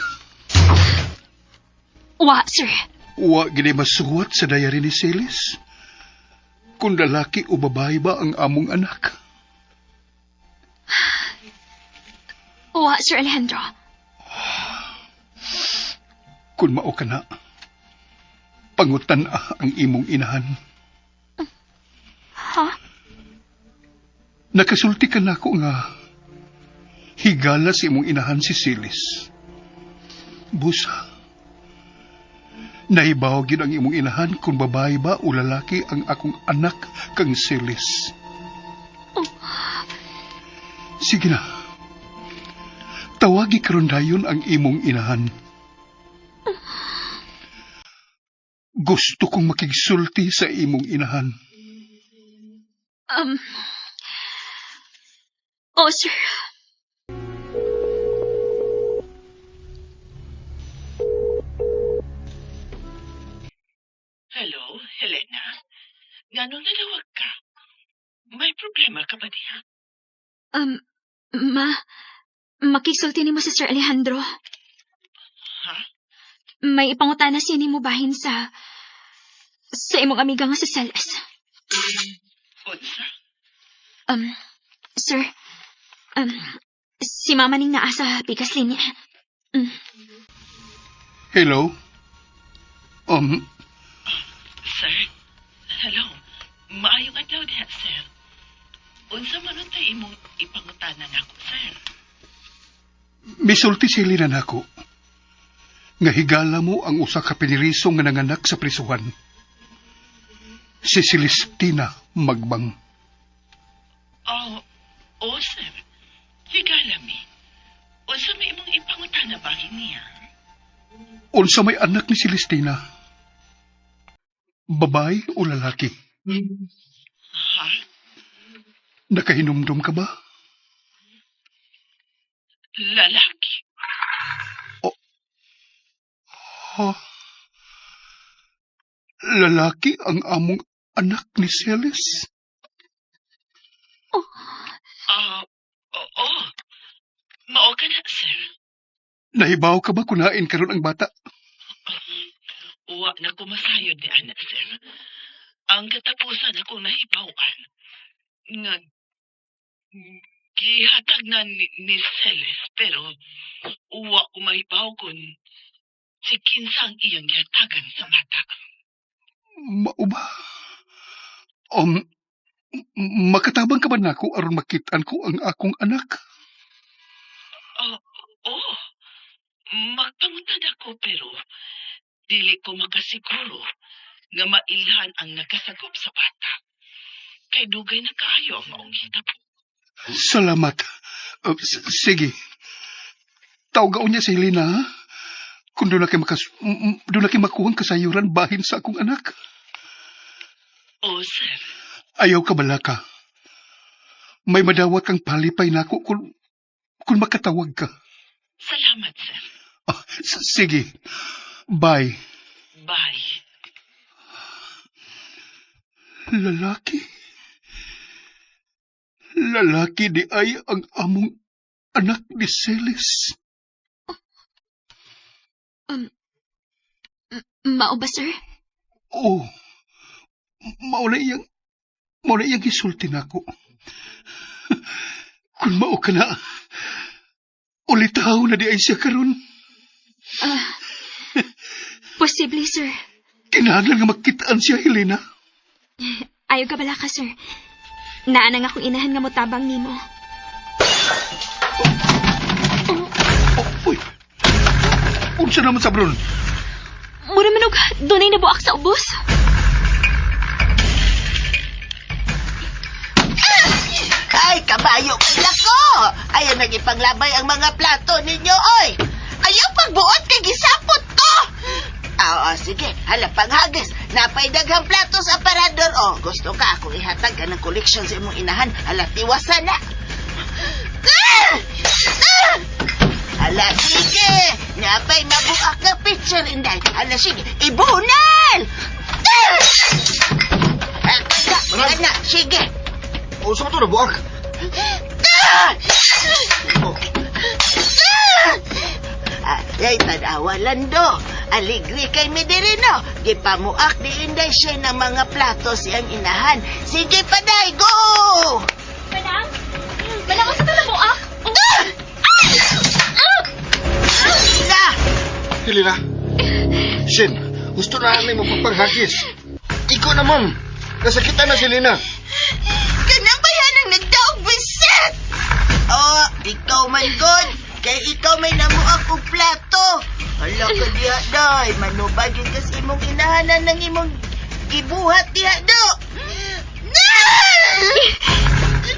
Wa, sir. Wa gini masuwat sa diary ni Celis kung lalaki o babae ba ang among anak. Wa, Sir Alejandro. Kung mao ka na, pangutan ang imong inahan. Ha? Nakasulti ka na ko nga higala si imong inahan si Celis. Busa, nahibaw gid ang imong inahan kung babae ba o lalaki ang akong anak kang Celis. Sige na, tawagi karon dayon ang imong inahan. Gusto kong makigsulti sa imong inahan. Oh, sir. Hello, Helena. Ganun nalawag ka? May problema ka ba diya? Makigsulti ni mo sa Sir Alejandro. Ha? May ipangutana siya ni mo bahin sa imong amiga nga sa Celes. Unsa? Sir, si mama ning naa sa pikas linya. Hello? Sir? Hello? Maayong adlaw diha, sir. Unsa man untay imong ipangutana nako, sir? Misulti si Lina nako. Nga higala mo ang usa ka pinirisong nga nanganak sa prisuhan. Si Celestina Magbang. Oh, sir. Higala mi. Unsa may imong ipangutana bahin niya? Unsa may anak ni Celestina? Babae o lalaki? Ha? Nakahinumdum ka ba? Lalaki. Ha? Lalaki ang among anak ni Celis? Oo. Mao ka na, sir. Nahibaw ka ba kunain karon ang bata? Wa na ko masayod ni anak, sir. Ang katapusan akong nahibawan nga gihatag na ni Celes, pero wa ko mahibaw kung si kinsang iyang gihatagan sa bata. Mao ba? Makatabang ka ba nako aron makitaan ko ang akong anak? Oo. Magpangutad ako, pero dili ko makasiguro nga mailhan ang nakasagop sa bata. Kay dugay na kaayo ang maong hitabo. Salamat. Sige. Tawagaan niya si Helena, ha? Kung doon na kayo makuhang kasayuran bahin sa akong anak. Oo, sir. Ayaw ka balaka. May madawat kang palipay na ako kung makatawag ka. Salamat, sir. Sige. Bye. Bye. Lalaki di ay ang among anak ni Celis. Mao ba, sir? Oo. Mauna iyang gisulti na ako. Kung mao ka na, ulitaw na di ay siya karon. Posible, sir. Kinahanglan nga makitaan siya, Helena. Ayaw ka bala ka, sir. Naanang akong inahan nga motabang nimo. Uy! Unsa naman sa bron? Mura manog, dunay nabuak sa ubos. Ay, kabayo kayo ko! Ayaw nagipanglabay ang mga plato ninyo, oy! Ayaw pagbuot kay gisapot ko! Sige. Hala, panghagis. Napay daghang plato sa aparador. Gusto ka akong ihatag ka ng koleksyon sa imong inahan. Hala, tiwasan na. Hala, sige. Napay mabuak ka picture, Inday. Hala, sige. Ibunal! Mana? Sige! O, sa ito na buak. Ay, tanawa, Lando. Aligri kay Mederino. Gipamuak di inday siya ng mga plato siyang inahan. Sige, paday, go! Manang? Manang, asa ka na mo, ah? Sila! Hilina. Shin, gusto na namin mo pagpanghagis. Ikaw naman. Nasakitan na si Lina. Kanang bayan ang nagdaog, Vincent! Oh, ikaw man, God. Kay ikaw may namuak og plato. Hala ka diha, day. Manubag yun kasi imong inahanan ng imong gibuhat diha, do.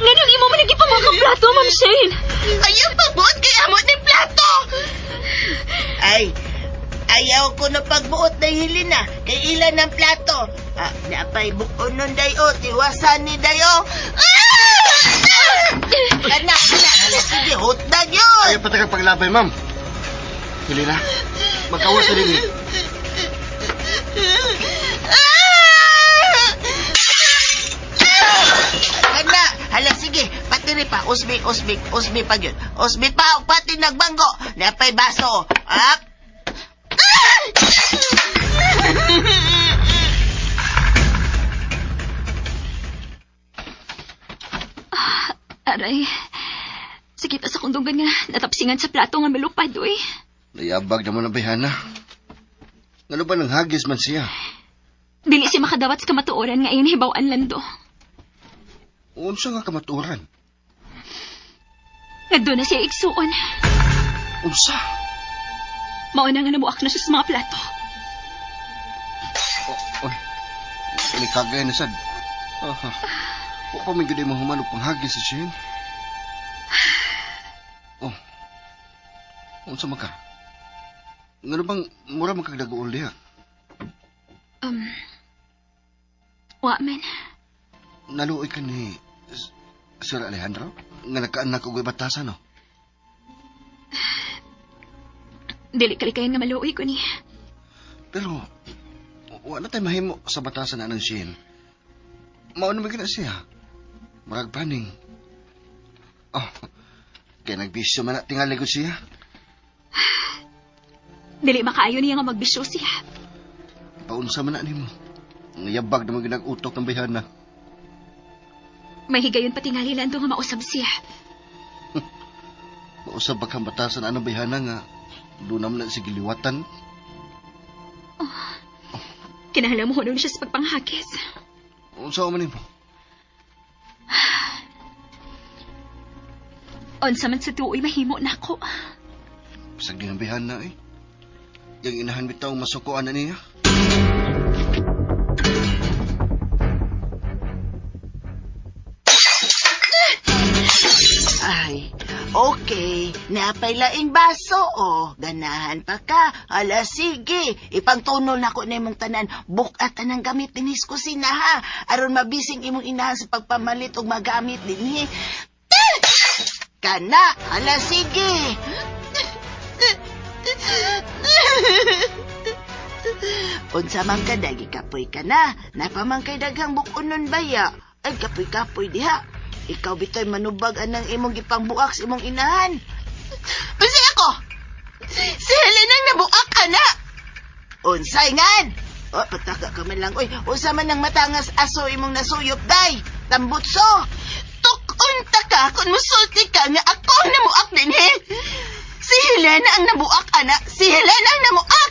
Nganong imo man nagipamaka plato, Ma'am Shane? Ayaw pagbuot kay amot ni plato. Ay, ayaw ko na pagbuot na Helena. Kay ilan ng plato. Napay bukon nun, dayo. Tiwasan ni dayo. Kana. Sige, hotdag yun. Ayaw patagal paglabay, ma'am. Hilina, magkawas na rin. Kana. Hala, sige. Patiri pa. Usbi pa yun. Usbi pa. Pati nagbanggo. Napay baso. Aray, sige pa sa kundugan nga natapsingan sa plato nga malupad, uy. Nayabag naman ang bayhana. Ano ba nang hagis man siya? Dili si makadawat sa kamatuoran nga ayon hibaw-an Lando. Unsa nga kamaturan? Nagdo na siya igsuon. Unsa? Mauna nga namuak na siya sa mga plato. Oy, may kagaya na sad. O pa may gaday mahumanok pang hagis sa siya. Oh, unsa man ka? Ngano bang mura man kagdagool diha? Wa man. Naluoy ka ni Sir Alejandro? Nga nakaanak og batasan, no? Dili kalikayan nga maluoy ko ni. Pero, wala tayo mahimo sa batasan na ng Shin. Mauna magiging na siya. Marag paning. Oh, kaya nagbisyo man na tingali ko siya. Dili makaayo niya nga magbisyo siya. Paunsa man na ni mo. Ngayabag naman ginag-utok ng bayhana. May higayon pati nga Lando nga mausab siya. Mausab ba kang batasan anong bayhana nga doon naman na sige liwatan? Kinahanglan mo hunong siya sa pagpanghagis. Unsa man nimo? Unsa man sa tuoy mahimo nako. Bisag din ang bayhana eh. Yang inahan bitaw masukuan na niya. Ay, okay. Napay laing baso, oh. Ganahan pa ka. Hala, sige. Ipangtunol na ko na imong tanan. Bukat tanang gamit dinis ko sina, ha? Aron mabising imong inahan sa pagpamalit o magamit din, Kana. Hala, sige. Unsa man ka, dagi kapoy ka na. Napamang kay daghang bukunon baya. Ay, kapoy-kapoy diha. Ikaw bitoy manubag anang imong gipangbuak sa imong inahan. Basta ako! Si Helena ang nabuak ka na! Unsay ngan! O, pataka ka man lang. Uy, unsa man ang matangas aso imong nasuyop, day! Tambutso! Tukon ta ka kung musulti ka nga ako ang namuak din, he! Si Helena ang nabuak, ana! Si Helena ang namuak!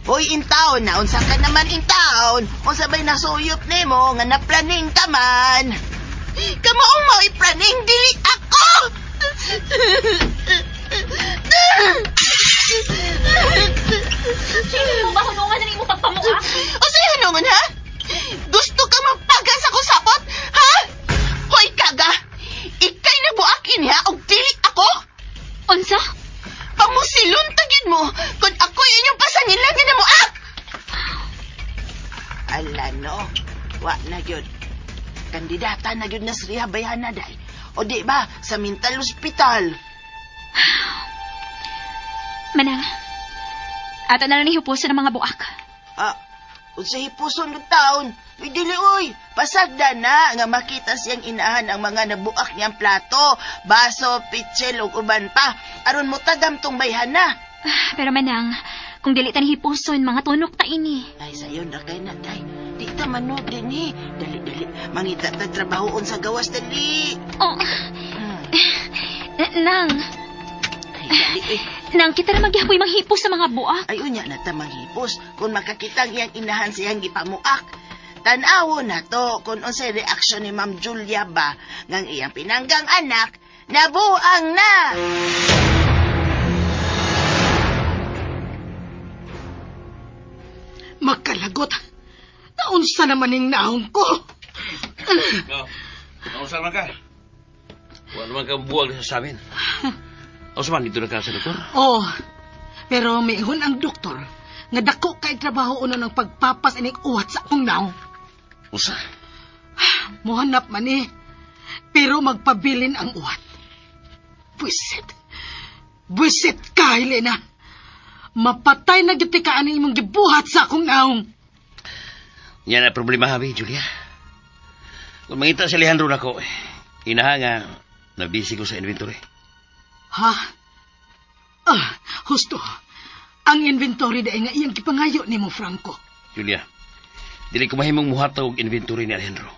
Hoy, intaon na. Unsa ka naman intaon? Unsa ba'y nasuyop nimo nga naplaning ka man? Kamaong mo iplaning, dili ako! Sino mo ba hunungan na mo pagpamuak? O sa'yo hunungan, ha? Gusto ka magpagas ako sapot, ha? Hoy, kaga! Ikay nabuakin, ha? O dili ako? Unsa? Pamusiluntagin mo kung ako inyong pasangin lang na mo, Ala, no. Wa na yun. Kandidata na yun na sa Bayana, day. O di ba, sa mental hospital. Manang, ato na lang ihupusan ng mga buak. Sa hipuson ng taon, uy dili uy, pasagda na nga makita siyang inahan ang mga nabuak niyang plato, baso, pitsil ug uban pa, aron mo tagam tong bayhana. Pero manang, kung dili tan hipuson, mga tunok ta ini. Ay, sayo na kay na, day. Di ta manod din eh. Dali. Mangita ta trabahoon sa gawas, dali. Oh. Nang, Ay, dali eh. nang kita na magyapoy manghipos sa mga buak. Ay, unya na ta manghipos. Kung makakitang iyang inahan siyang gipamuak. Tanawo na to kung unsay reaksyon ni Ma'am Julia ba ngang iyang pinanggang anak nabuang na. Magkalagot. Naunsa naman ning naong ko. Nausan man ka. Wala naman kang buwag sa amin. Nausan man, dito na ka sa doktor? Oh, pero mayroon ang doktor nga dako kay trabaho uno ng pagpapas ining uwat sa akong naong. Usa? Mohanap man eh. Pero magpabilin ang uwat. Buisit ka, Helena. Mapatay na giti ka ani imong gibuhat sa akong naong. Yan ang problema, habi, Julia. Kung mangita si Alejandro na ko, inaha nga, nabisi ko sa inventory. Ha? Husto. Ang inventory dahil nga iyang kipangayo ni mo, Franco. Julia, dili ko mahimong muhataw og inventory ni Alejandro.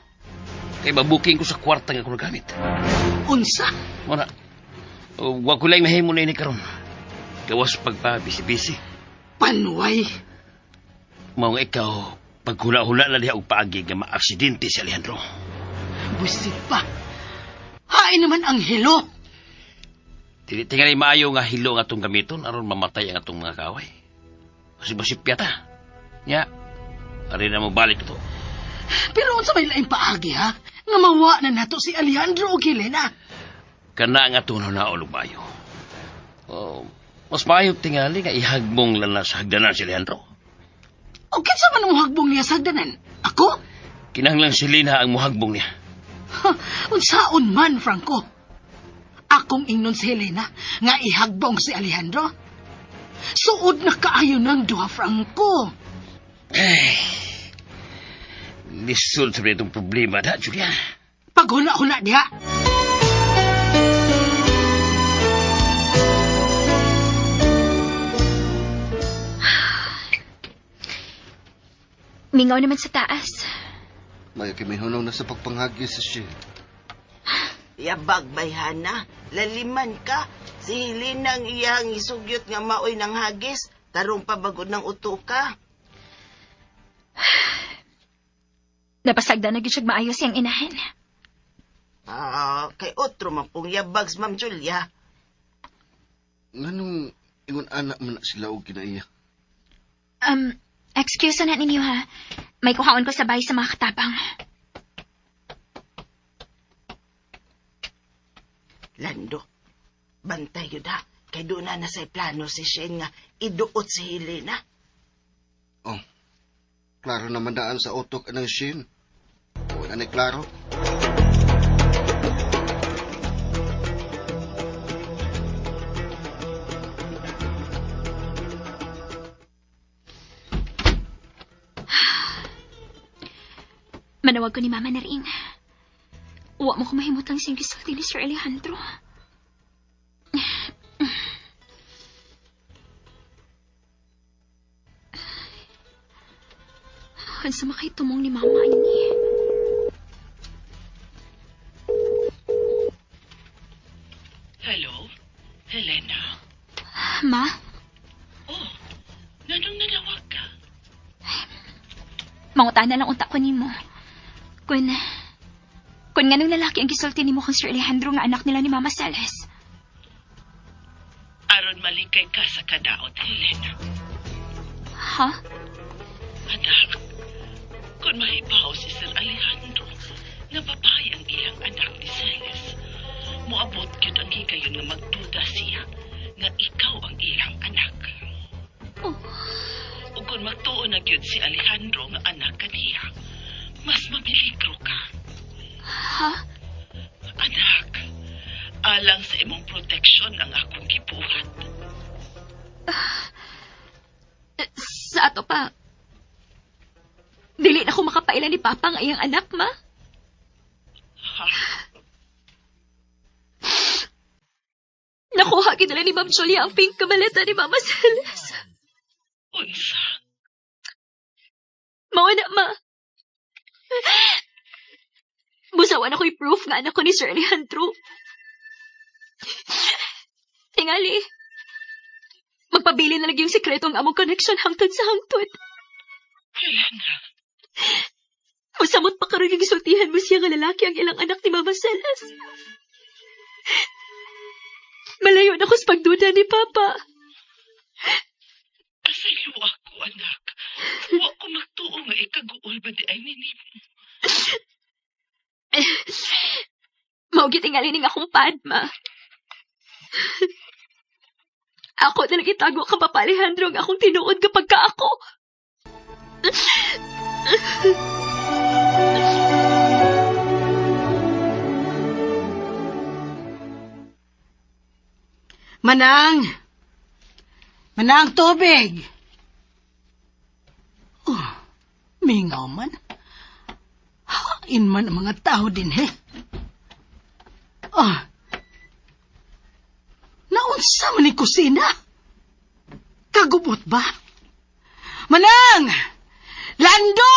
Kay mabuking ko sa kwarta nga ko nagamit. Unsa? Muna, wag ko lang mahimo na ini karon. Gawas pagpabisi-bisi. Panway. Mao nga ikaw, paghula-hula na diha og paagi nga maaksidente si Alejandro. Buisit pa. Hain naman ang hilo. Dili tingali maayo nga hilo nga atong gamiton aron mamatay ang atong mga kaway. Kasi basipya ta. Nya, ari na mo balik ito. Pero unsa may laing paagi, ha? Nga mawa na nato si Alejandro o Helena. Kana nga tunaw na ulog maayo. Oh, mas maayo tingali nga ihagmong lang na sa hagdanan si Alejandro. O kinsa man ang hagbong niya sa hagdanan? Ako? Kinahanglan si Lina ang muhagbong niya. Unsaon man, Franco? Akong ingnon si Helena nga ihagbong si Alejandro. Suod na kaayo ng duha, Franco. Ay, lisod sa itong problema na, Julia. Paghula-hula diha. Mingaw naman sa taas. May kimihunaw na sa pagpanghagi sa siya. Yabag bayhana, laliman ka. Si Helena ang iyang isugyot nga maoy ng hagis, tarong pabagod ng uto ka. Napasagda na gyud siya maayos siyang inahin. Kay otro man pong yabags, Ma'am Julia. Nganong ingon anak man na sila o kinaiya? Excuse na ninyo ha. May kuhaon ko sa bahay sa mga katapang. Lando, bantay yun ha. Kay doon na sa plano si Shen nga iduot si Helena. Oh, klaro naman daan sa utok ng Shin. Wala na klaro. Manawag ko ni Mama na rin. Uwa mo ko mahimutang sing gisulti ni Sir Alejandro. Hansa makaitumong ni Mama ini. Hello? Helena? Ma? Oh, nanong nanawag ka? Mangutaan na lang unta ko nimo. Kung nga nung lalaki ang gisulti ni mo kang Sir Alejandro nga anak nila ni Mama Celes. Aron malikay ka sa kadaot, Helena. Ha? Anak, kung mahibaw si Sir Alejandro na babae ang ilang anak ni Celes, moabot yun ang higayon nga magduda siya nga ikaw ang ilang anak. Oh. O kung magtuon na yun si Alejandro nga anak kaniya, mas mamiligro ka. Ha? Anak, alang sa imong proteksyon ang akong gibuhat. Sa ato pa, Dili na ko makapaila ni Papa nga iyang anak, ma. Nakuha kinala ni Ma'am Julia ang pink kamaleta ni Mama Celes. Unsa? Mawala, ma. Busawan ako'y proof nga anak ko ni Sir Alejandro. Tingali, magpabili na lagi yung sikreto ang among connection hangtod sa hangtod. Kailan na? Masamot pa karon yung isultihan mo siya nga lalaki ang ilang anak ni Mama Celes. Malayo na ko sa pagduda ni Papa. Asaylo ako, anak. Huwa ko magtuo nga ikaguol ba di ay ninimo. Maugi tingali ning akong padma. Ako na lang itago ka Papa Alejandro ang akong tinuod kapag ka ako. Manang! Manang, tubig! Oh, mingaw man. Hain man ang mga tao din, he. Oh, naunsa man ni kusina? Kagubot ba? Manang! Lando!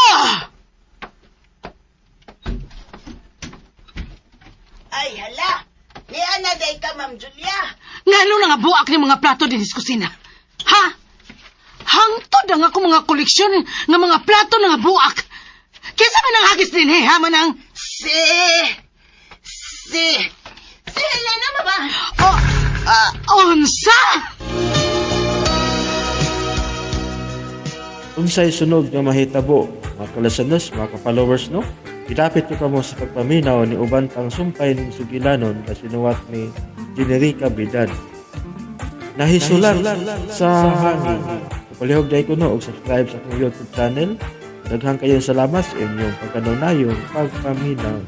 Ay, hala. Niya na day ka, Ma'am Julia. Ngano na nga buak ni mga plato din sa kusina? Ha? Hangtod ang ako mga koleksyon ng mga plato nga buak. Kesa man ang hagis din, he, ha, Manang? Si Helena ba ba? Unsa? Unsay sunog nga mahitabo, mga kalasanos, mga ka-followers, no? Ilapit ko kamo sa pagpaminaw ni uban pang sumpay ng sugilanon na sinuwat ni Generica Bidad. Nahisulat sa hangin. Kapalihog day ko no, og subscribe sa akong YouTube channel. Daghang kayong salamat sa inyong pagkanunayong pagpaminaw.